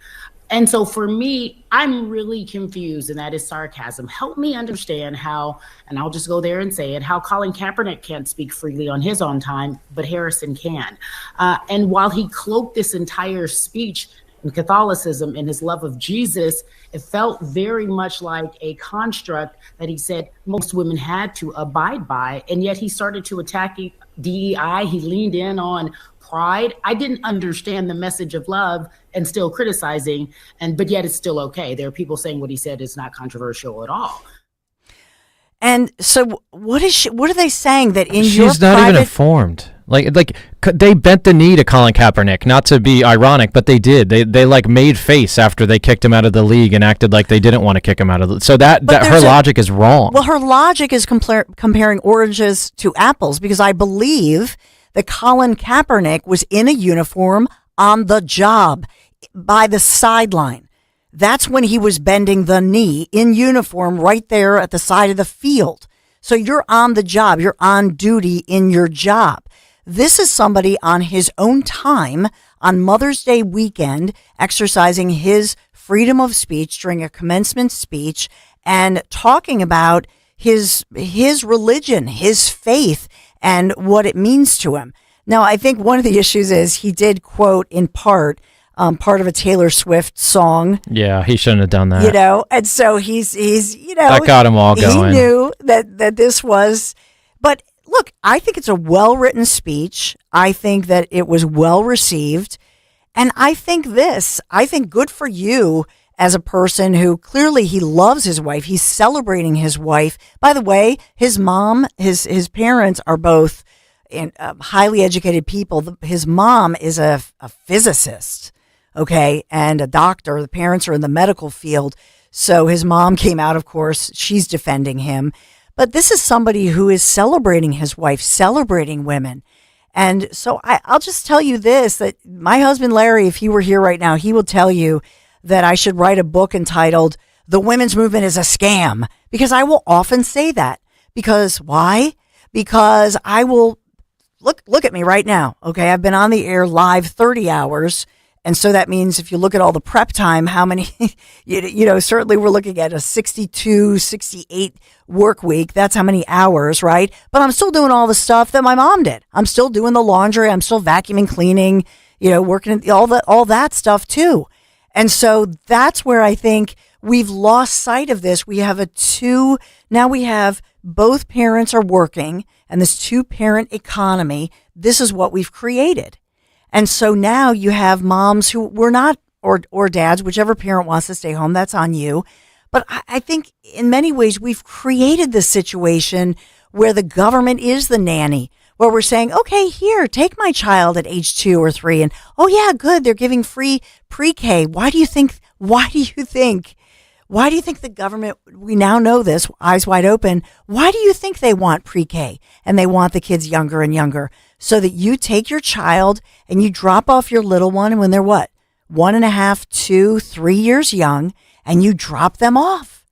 And so for me, I'm really confused, and that is sarcasm. Help me understand how, and I'll just go there and say it, how Colin Kaepernick can't speak freely on his own time, but Harrison can. And while he cloaked this entire speech in Catholicism and his love of Jesus, it felt very much like a construct that he said most women had to abide by. And yet he started to attack DEI. He leaned in on pride. I didn't understand the message of love and still criticizing, but yet it's still okay. There are people saying what he said is not controversial at all. And so what are they saying that in She's your not private... even informed. Like they bent the knee to Colin Kaepernick, not to be ironic, but they did. They like made face after they kicked him out of the league and acted like they didn't want to kick him out of the So that her logic is wrong. Well, her logic is comparing oranges to apples, because I believe that Colin Kaepernick was in a uniform on the job by the sideline. That's when he was bending the knee in uniform right there at the side of the field. So you're on the job. You're on duty in your job. This is somebody on his own time on Mother's Day weekend exercising his freedom of speech during a commencement speech and talking about his religion, his faith, and what it means to him. Now, I think one of the issues is he did quote in part of a Taylor Swift song. Yeah, he shouldn't have done that. You know, and so he's that got him all going. He knew that this was, but look, I think it's a well-written speech. I think that it was well received. And I think good for you as a person who clearly he loves his wife. He's celebrating his wife. By the way, his mom, his parents are both highly educated people. His mom is a physicist, okay, and a doctor. The parents are in the medical field. So his mom came out, of course, she's defending him. But this is somebody who is celebrating his wife, celebrating women. And so I'll just tell you this, that my husband, Larry, if he were here right now, he will tell you that I should write a book entitled The Women's Movement is a Scam, because I will often say that. Because why? Because I will look at me right now. Okay. I've been on the air live 30 hours. And so that means if you look at all the prep time, how many, certainly we're looking at a 62, 68 work week. That's how many hours, right? But I'm still doing all the stuff that my mom did. I'm still doing the laundry. I'm still vacuuming, cleaning, working all that stuff too. And so that's where I think we've lost sight of this. Now we have both parents are working and this 2-parent economy. This is what we've created. And so now you have moms who were not, or dads, whichever parent wants to stay home, that's on you. But I think in many ways we've created this situation where the government is the nanny, where we're saying, okay, here, take my child at age 2 or 3. And, oh yeah, good, they're giving free pre-K. Why do you think the government, we now know this, eyes wide open, why do you think they want pre-K and they want the kids younger and younger? So that you take your child and you drop off your little one, and when they're 1.5, 2, 3 years young, and you drop them off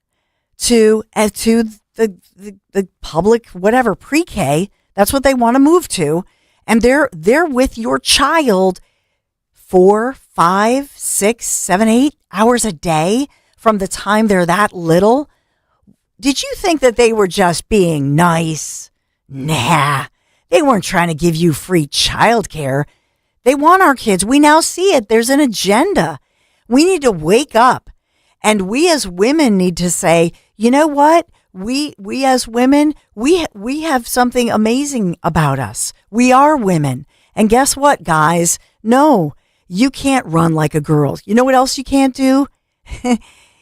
to the public, whatever, pre-K, that's what they want to move to. And they're with your child 4, 5, 6, 7, 8 hours a day from the time they're that little. Did you think that they were just being nice? Nah. They weren't trying to give you free childcare. They want our kids. We now see it. There's an agenda. We need to wake up. And we as women need to say, you know what? We as women, we have something amazing about us. We are women. And guess what, guys? No, you can't run like a girl. You know what else you can't do?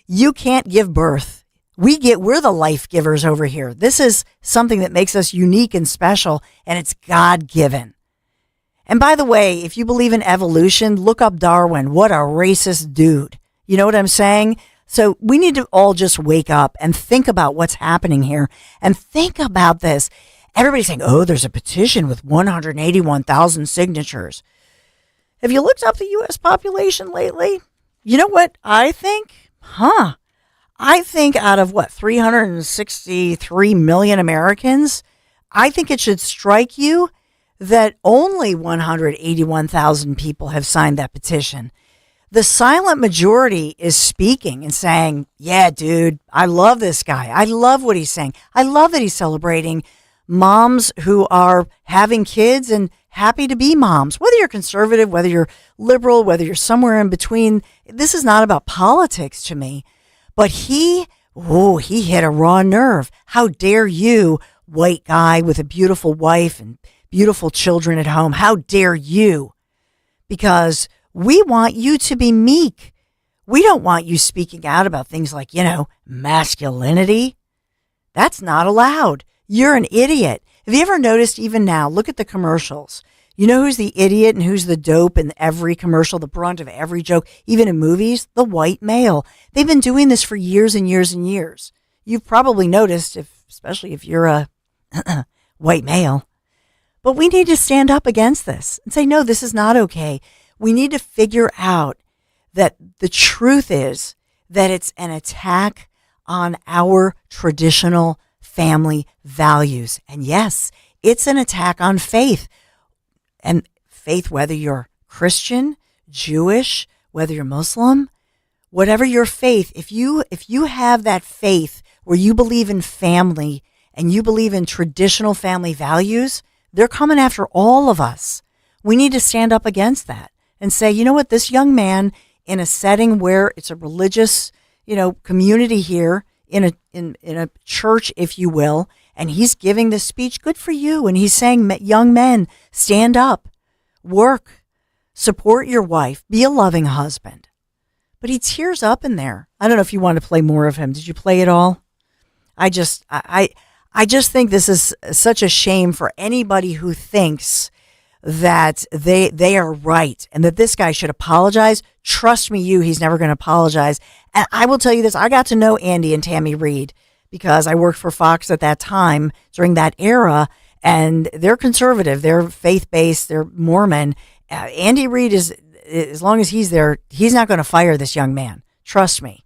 You can't give birth. We're the life givers over here. This is something that makes us unique and special, and it's God-given. And by the way, if you believe in evolution, look up Darwin. What a racist dude. You know what I'm saying? So we need to all just wake up and think about what's happening here and think about this. Everybody's saying, oh, there's a petition with 181,000 signatures. Have you looked up the U.S. population lately? You know what I think? I think out of 363 million Americans, I think it should strike you that only 181,000 people have signed that petition. The silent majority is speaking and saying, yeah, dude, I love this guy. I love what he's saying. I love that he's celebrating moms who are having kids and happy to be moms. Whether you're conservative, whether you're liberal, whether you're somewhere in between, this is not about politics to me. But he hit a raw nerve. How dare you, white guy with a beautiful wife and beautiful children at home, how dare you? Because we want you to be meek. We don't want you speaking out about things like, masculinity. That's not allowed. You're an idiot. Have you ever noticed, even now, look at the commercials. You know who's the idiot and who's the dope in every commercial, the brunt of every joke, even in movies? The white male. They've been doing this for years and years and years. You've probably noticed, especially if you're a white male. But we need to stand up against this and say, no, this is not okay. We need to figure out that the truth is that it's an attack on our traditional family values. And yes, it's an attack on faith. And faith, whether you're Christian, Jewish, whether you're Muslim, whatever your faith, if you have that faith where you believe in family and you believe in traditional family values, they're coming after all of us. We need to stand up against that and say, you know what, this young man in a setting where it's a religious, community here in a church, if you will, and he's giving this speech, good for you. And he's saying, young men, stand up, work, support your wife, be a loving husband. But he tears up in there. I don't know if you want to play more of him. Did you play it all? I just think this is such a shame for anybody who thinks that they are right and that this guy should apologize. Trust me, he's never going to apologize. And I will tell you this, I got to know Andy and Tammy Reed because I worked for Fox at that time during that era, and they're conservative, they're faith-based, they're Mormon. Andy Reid is, as long as he's there, he's not going to fire this young man. Trust me.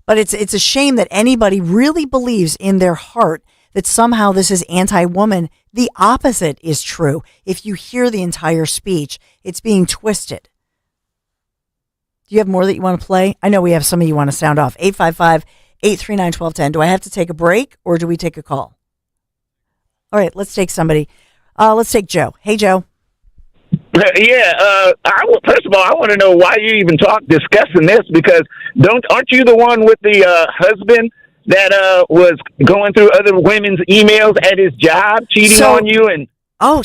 But it's a shame that anybody really believes in their heart that somehow this is anti-woman. The opposite is true. If you hear the entire speech, it's being twisted. Do you have more that you want to play? I know we have some of you want to sound off. 855-839-1210. Do I have to take a break or do we take a call? All right, let's take somebody. Let's take Joe. Hey, Joe. Yeah, first of all, I want to know why you even discussing this, because aren't you the one with the husband that was going through other women's emails at his job, cheating on you? And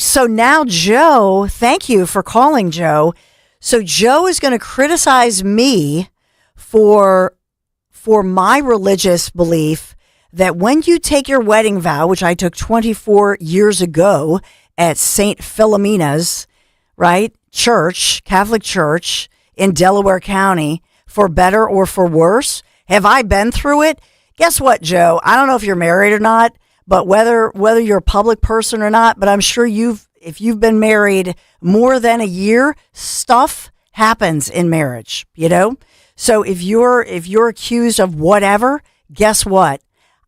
so now Joe, thank you for calling, Joe. So Joe is going to criticize me for my religious belief that when you take your wedding vow, which I took 24 years ago at St. Philomena's, right, church, Catholic church in Delaware County, for better or for worse, have I been through it? Guess what, Joe? I don't know if you're married or not, but whether you're a public person or not, but I'm sure if you've been married more than a year, stuff happens in marriage, So if you're accused of whatever, guess what?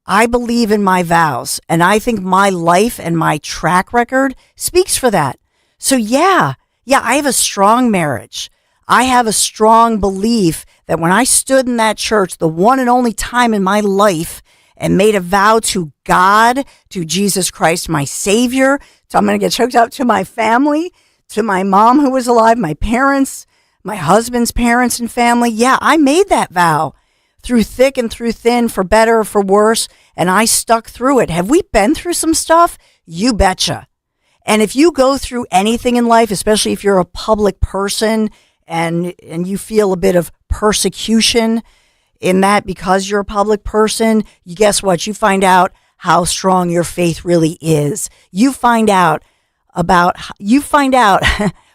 I believe in my vows, and I think my life and my track record speaks for that. So yeah, I have a strong marriage. I have a strong belief that when I stood in that church, the one and only time in my life, and made a vow to God, to Jesus Christ, my Savior, so I'm going to get choked up, to my family, to my mom who was alive, my parents, my husband's parents and family. Yeah, I made that vow through thick and through thin, for better or for worse, and I stuck through it. Have we been through some stuff? You betcha. And if you go through anything in life, especially if you're a public person and you feel a bit of persecution in that because you're a public person, guess what? You find out how strong your faith really is. You find out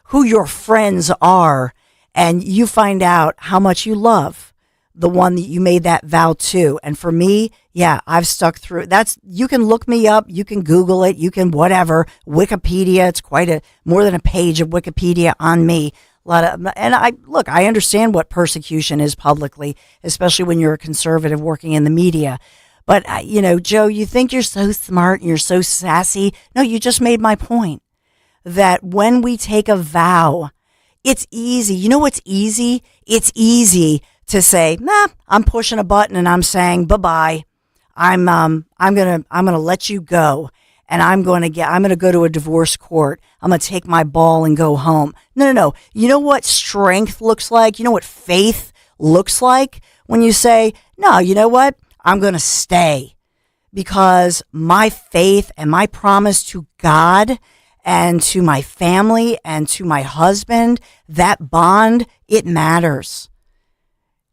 who your friends are, and you find out how much you love the one that you made that vow to. And for me, yeah, I've stuck through. You can look me up, you can Google it, you can whatever, Wikipedia. It's quite more than a page of Wikipedia on me. I understand what persecution is publicly, especially when you're a conservative working in the media. But Joe, you think you're so smart and you're so sassy. No, you just made my point that when we take a vow, It's easy. You know what's easy? It's easy to say, nah, I'm pushing a button and I'm saying bye-bye. I'm gonna let you go, and I'm gonna go to a divorce court. I'm gonna take my ball and go home. No. You know what strength looks like? You know what faith looks like? When you say, no, you know what? I'm gonna stay, because my faith and my promise to God and to my family and to my husband, that bond, it matters.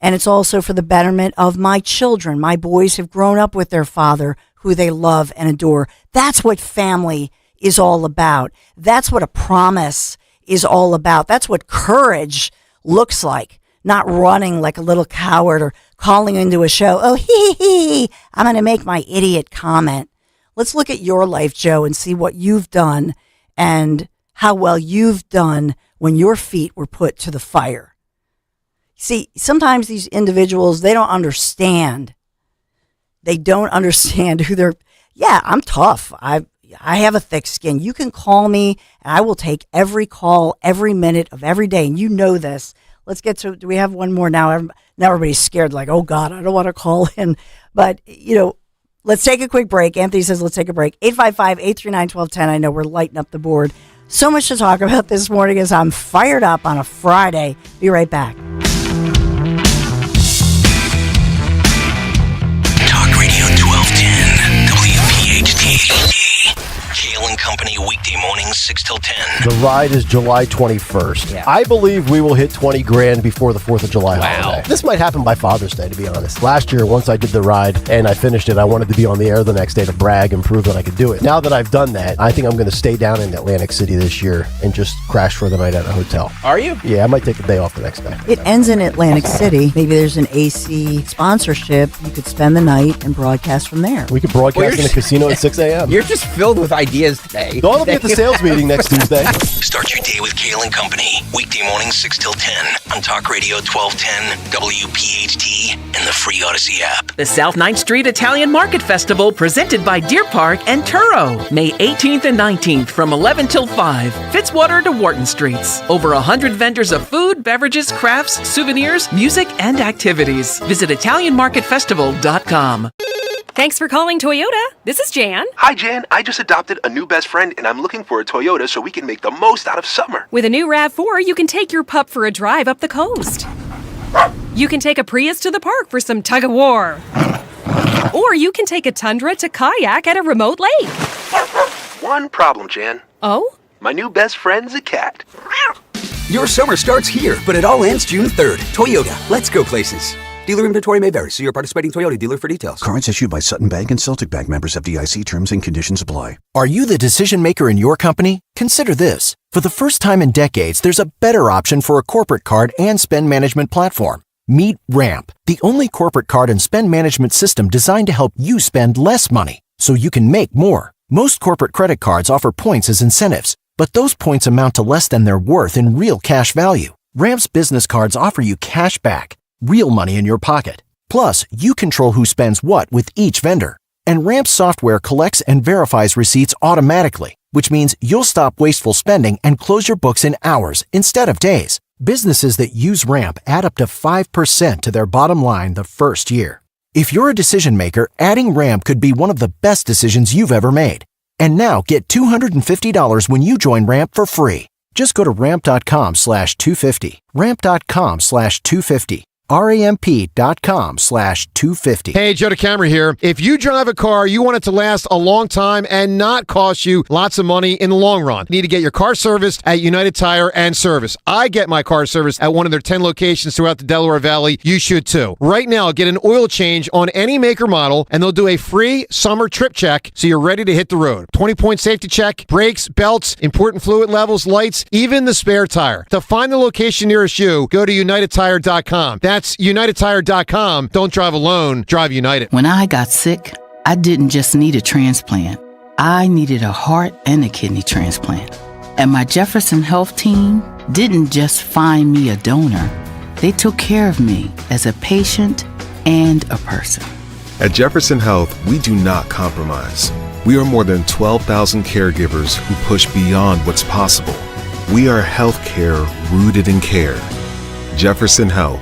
And it's also for the betterment of my children. My boys have grown up with their father, who they love and adore. That's what family is all about. That's what a promise is all about. That's what courage looks like. Not running like a little coward or calling into a show, oh, hee, I'm going to make my idiot comment. Let's look at your life, Joe, and see what you've done and how well you've done when your feet were put to the fire. See, sometimes these individuals, they don't understand. They don't understand who they're, yeah, I'm tough. I have a thick skin. You can call me and I will take every call every minute of every day. And you know this. Let's get to, do we have one more now? Now everybody's scared, like, oh God, I don't want to call in. But, let's take a quick break. Anthony says, let's take a break. 855-839-1210. I know we're lighting up the board. So much to talk about this morning as I'm fired up on a Friday. Be right back. Talk Radio 1210, WPHT. Kale and Company, weekday mornings, 6 till 10. The ride is July 21st. Yeah. I believe we will hit 20 grand before the 4th of July holiday. This might happen by Father's Day, to be honest. Last year, once I did the ride and I finished it, I wanted to be on the air the next day to brag and prove that I could do it. Now that I've done that, I think I'm going to stay down in Atlantic City this year and just crash for the night at a hotel. Are you? Yeah, I might take a day off the next day. It ends in Atlantic City. Maybe there's an AC sponsorship. You could spend the night and broadcast from there. We could broadcast in a casino at 6 a.m. You're just filled with ideas today. I'll be at the sales meeting next Tuesday. Start your day with Kale and Company, weekday mornings, 6 till 10 on Talk Radio 1210, WPHT, and the free Odyssey app. The South 9th Street Italian Market Festival, presented by Deer Park and Turo. May 18th and 19th from 11 till 5, Fitzwater to Wharton Streets. Over 100 vendors of food, beverages, crafts, souvenirs, music, and activities. Visit ItalianMarketFestival.com. Thanks for calling Toyota. This is Jan. Hi, Jan. I just adopted a new best friend, and I'm looking for a Toyota so we can make the most out of summer. With a new RAV4, you can take your pup for a drive up the coast. You can take a Prius to the park for some tug-of-war. Or you can take a Tundra to kayak at a remote lake. One problem, Jan. Oh? My new best friend's a cat. Your summer starts here, but it all ends June 3rd. Toyota, let's go places. Dealer inventory may vary. See your participating Toyota dealer for details. Cards issued by Sutton Bank and Celtic Bank, members FDIC. Terms and conditions apply. Are you the decision maker in your company? Consider this. For the first time in decades, there's a better option for a corporate card and spend management platform. Meet Ramp, the only corporate card and spend management system designed to help you spend less money so you can make more. Most corporate credit cards offer points as incentives, but those points amount to less than their worth in real cash value. Ramp's business cards offer you cash back, real money in your pocket. Plus, you control who spends what with each vendor. And Ramp's software collects and verifies receipts automatically, which means you'll stop wasteful spending and close your books in hours instead of days. Businesses that use Ramp add up to 5% to their bottom line the first year. If you're a decision maker, adding Ramp could be one of the best decisions you've ever made. And now get $250 when you join Ramp for free. Just go to ramp.com/250. Ramp.com/250. ramp.com/250. Hey, Joe DeCamera here. If you drive a car, you want it to last a long time and not cost you lots of money in the long run. You need to get your car serviced at United Tire and Service. I get my car serviced at one of their 10 locations throughout the Delaware Valley. You should too. Right now, get an oil change on any maker model, and they'll do a free summer trip check so you're ready to hit the road. 20-point safety check, brakes, belts, important fluid levels, lights, even the spare tire. To find the location nearest you, go to UnitedTire.com. That's UnitedTire.com. Don't drive alone. Drive United. When I got sick, I didn't just need a transplant. I needed a heart and a kidney transplant. And my Jefferson Health team didn't just find me a donor. They took care of me as a patient and a person. At Jefferson Health, we do not compromise. We are more than 12,000 caregivers who push beyond what's possible. We are healthcare rooted in care. Jefferson Health,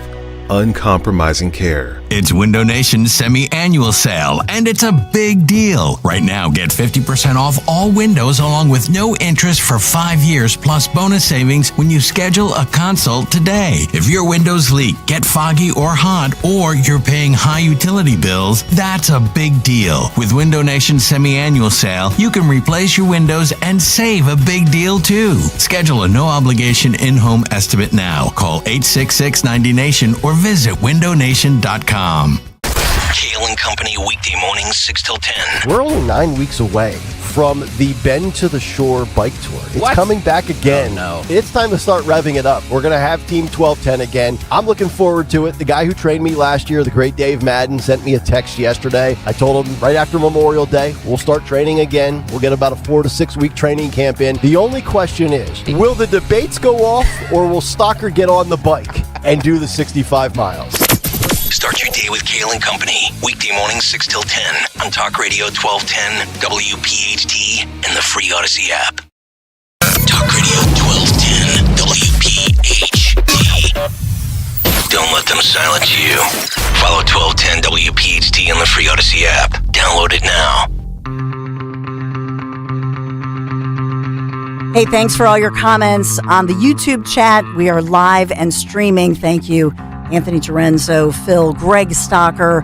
uncompromising care. It's Window Nation's semi-annual sale, and it's a big deal. Right now, get 50% off all windows along with no interest for 5 years plus bonus savings when you schedule a consult today. If your windows leak, get foggy or hot, or you're paying high utility bills, that's a big deal. With Window Nation's semi-annual sale, you can replace your windows and save a big deal too. Schedule a no-obligation in-home estimate now. Call 866-90NATION or visit windownation.com. Kale and Company weekday mornings 6 till 10. We're only 9 weeks away from the Bend to the Shore bike tour. It's What? coming back again. Oh, no. It's time to start revving it up. We're going to have Team 1210 again. I'm looking forward to it. The guy who trained me last year, the great Dave Madden, sent me a text yesterday. I told him right after Memorial Day, we'll start training again. We'll get about a 4 to 6 week training camp in. The only question is, will the debates go off or will Stalker get on the bike and do the 65 miles? Start your day with Kale and Company. Weekday mornings 6 till 10 on Talk Radio 1210, WPHT, and the free Odyssey app. Talk Radio 1210, WPHT. Don't let them silence you. Follow 1210 WPHT on the free Odyssey app. Download it now. Hey, thanks for all your comments on the YouTube chat. We are live and streaming. Thank you, Anthony Torenzo, Phil, Greg Stocker,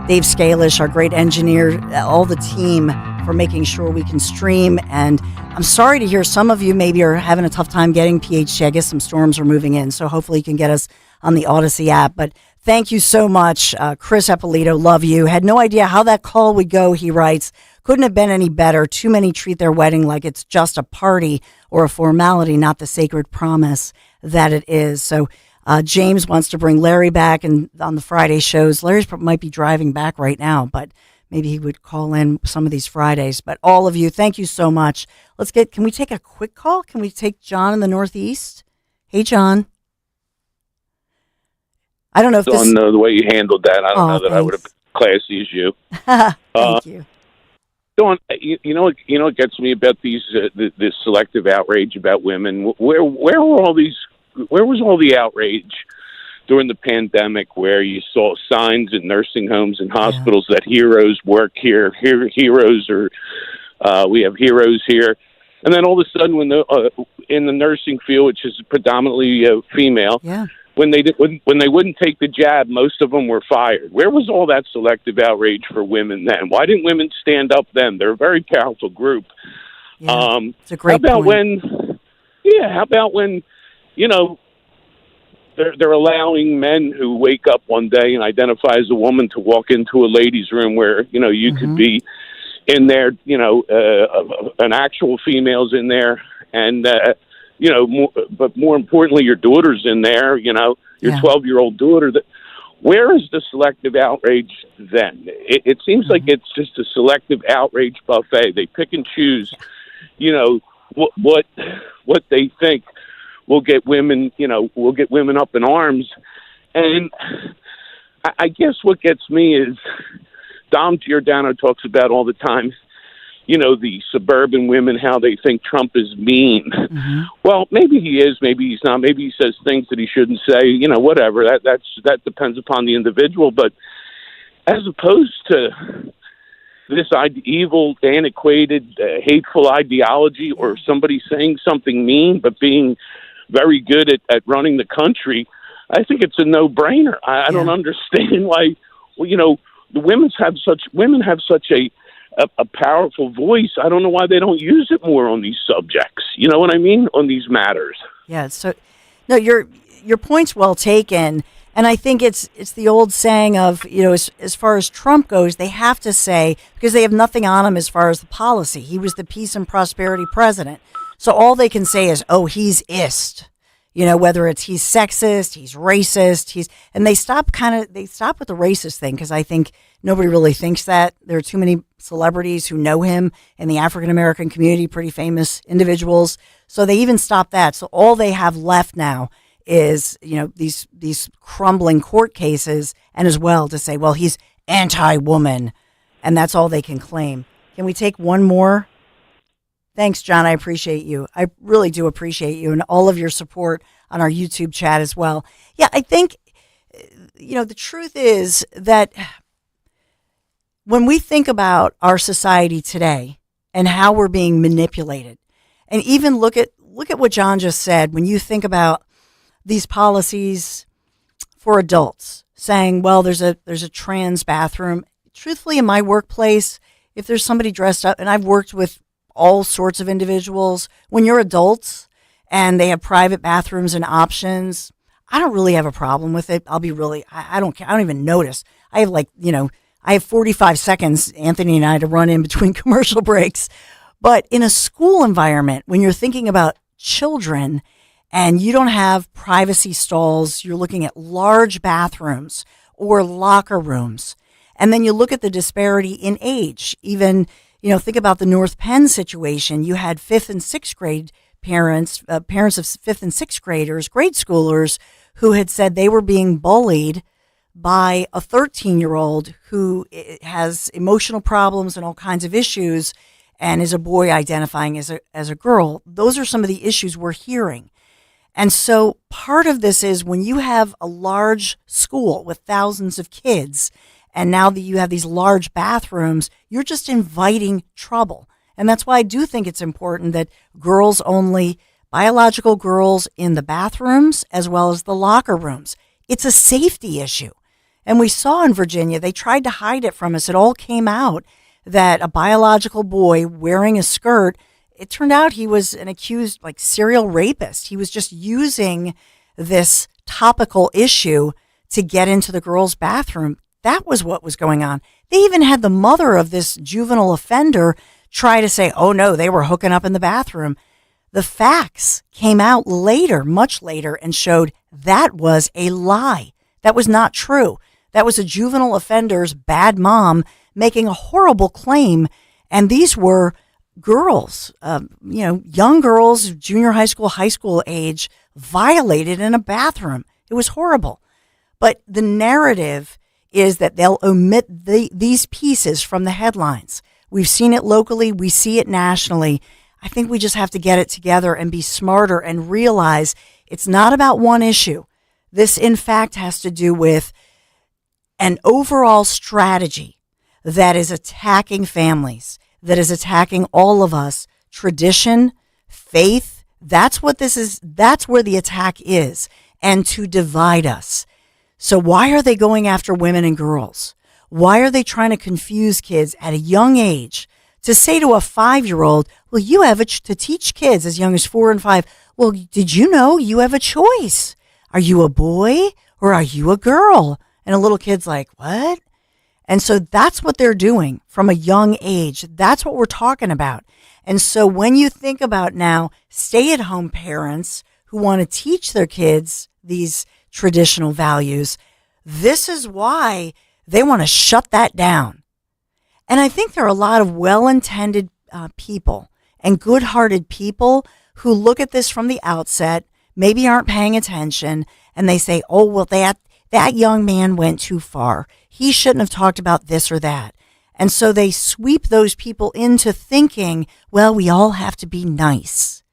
Dave Scalish, our great engineer, all the team for making sure we can stream. And I'm sorry to hear some of you maybe are having a tough time getting PHT. I guess some storms are moving in, so hopefully you can get us on the Odyssey app. But thank you so much. Chris Eppolito, love you. Had no idea how that call would go, he writes. Couldn't have been any better. Too many treat their wedding like it's just a party or a formality, not the sacred promise that it is. So James wants to bring Larry back and on the Friday shows. Larry might be driving back right now, but maybe he would call in some of these Fridays. But all of you, thank you so much. Can we take a quick call? Can we take John in the Northeast? Hey, John. I don't know if this... On the way you handled that, I don't know that thanks. I would have classy as you. Thank you. Dawn, you know what gets me about these this selective outrage about women. Where was all the outrage during the pandemic, where you saw signs in nursing homes and hospitals that heroes work here, heroes are we have heroes here, and then all of a sudden, when in the nursing field, which is predominantly female, when they wouldn't take the jab, most of them were fired. Where was all that selective outrage for women then? Why didn't women stand up then? They're a very powerful group. It's a great How about point. how about when, they're allowing men who wake up one day and identify as a woman to walk into a ladies' room where, you could be in there, an actual female's in there, and but more importantly, your daughter's in there, your 12-year-old daughter. Where is the selective outrage then? It seems like it's just a selective outrage buffet. They pick and choose, what they think will get women, up in arms. And I guess what gets me is Dom Giordano talks about all the time, the suburban women, how they think Trump is mean. Well, maybe he is, maybe he's not. Maybe he says things that he shouldn't say, whatever. That depends upon the individual. But as opposed to this evil, antiquated, hateful ideology, or somebody saying something mean but being very good at running the country, I think it's a no-brainer. I don't understand why, the women have such a powerful voice. I don't know why they don't use it more on these subjects. You know what I mean? On these matters. Yeah. So, no, your point's well taken, and I think it's the old saying of as far as Trump goes, they have to say, because they have nothing on him as far as the policy. He was the peace and prosperity president, so all they can say is, oh, he's ist. Whether it's he's sexist, he's racist, and they stop with the racist thing, because I think nobody really thinks that. There are too many celebrities who know him in the African-American community, pretty famous individuals. So they even stopped that. So all they have left now is, these crumbling court cases, and as well to say, well, he's anti-woman, and that's all they can claim. Can we take one more? Thanks, John. I appreciate you. I really do appreciate you and all of your support on our YouTube chat as well. Yeah, I think, the truth is that when we think about our society today and how we're being manipulated, and even look at what John just said, when you think about these policies for adults saying, well, there's a trans bathroom. Truthfully, in my workplace, if there's somebody dressed up, and I've worked with all sorts of individuals, when you're adults and they have private bathrooms and options, I don't really have a problem with it. I don't care. I don't even notice. I have 45 seconds, Anthony and I, to run in between commercial breaks. But in a school environment, when you're thinking about children and you don't have privacy stalls, you're looking at large bathrooms or locker rooms. And then you look at the disparity in age. Even, think about the North Penn situation. You had 5th and 6th grade parents of 5th and 6th graders, grade schoolers, who had said they were being bullied by a 13-year-old who has emotional problems and all kinds of issues and is a boy identifying as a girl. Those are some of the issues we're hearing. And so part of this is when you have a large school with thousands of kids, and now that you have these large bathrooms, you're just inviting trouble. And that's why I do think it's important that girls only, biological girls in the bathrooms as well as the locker rooms. It's a safety issue. And we saw in Virginia, they tried to hide it from us. It all came out that a biological boy wearing a skirt, it turned out he was an accused serial rapist. He was just using this topical issue to get into the girls' bathroom. That was what was going on. They even had the mother of this juvenile offender try to say, oh no, they were hooking up in the bathroom. The facts came out later, much later, and showed that was a lie. That was not true. That was a juvenile offender's bad mom making a horrible claim. And these were girls, young girls, junior high school age, violated in a bathroom. It was horrible. But the narrative is that they'll omit these pieces from the headlines. We've seen it locally. We see it nationally. I think we just have to get it together and be smarter and realize it's not about one issue. This, in fact, has to do with an overall strategy that is attacking families, that is attacking all of us, tradition, faith. That's what this is. That's where the attack is, and to divide us. So why are they going after women and girls? Why are they trying to confuse kids at a young age? To say to a 5-year-old, well, you have to teach kids as young as 4 and 5. Well, did you know you have a choice? Are you a boy or are you a girl? And a little kid's like, what? And so that's what they're doing from a young age. That's what we're talking about. And so when you think about now stay-at-home parents who want to teach their kids these traditional values, this is why they want to shut that down. And I think there are a lot of well-intended people and good-hearted people who look at this from the outset, maybe aren't paying attention, and they say, oh, well, that young man went too far. He shouldn't have talked about this or that. And so they sweep those people into thinking, well, we all have to be nice.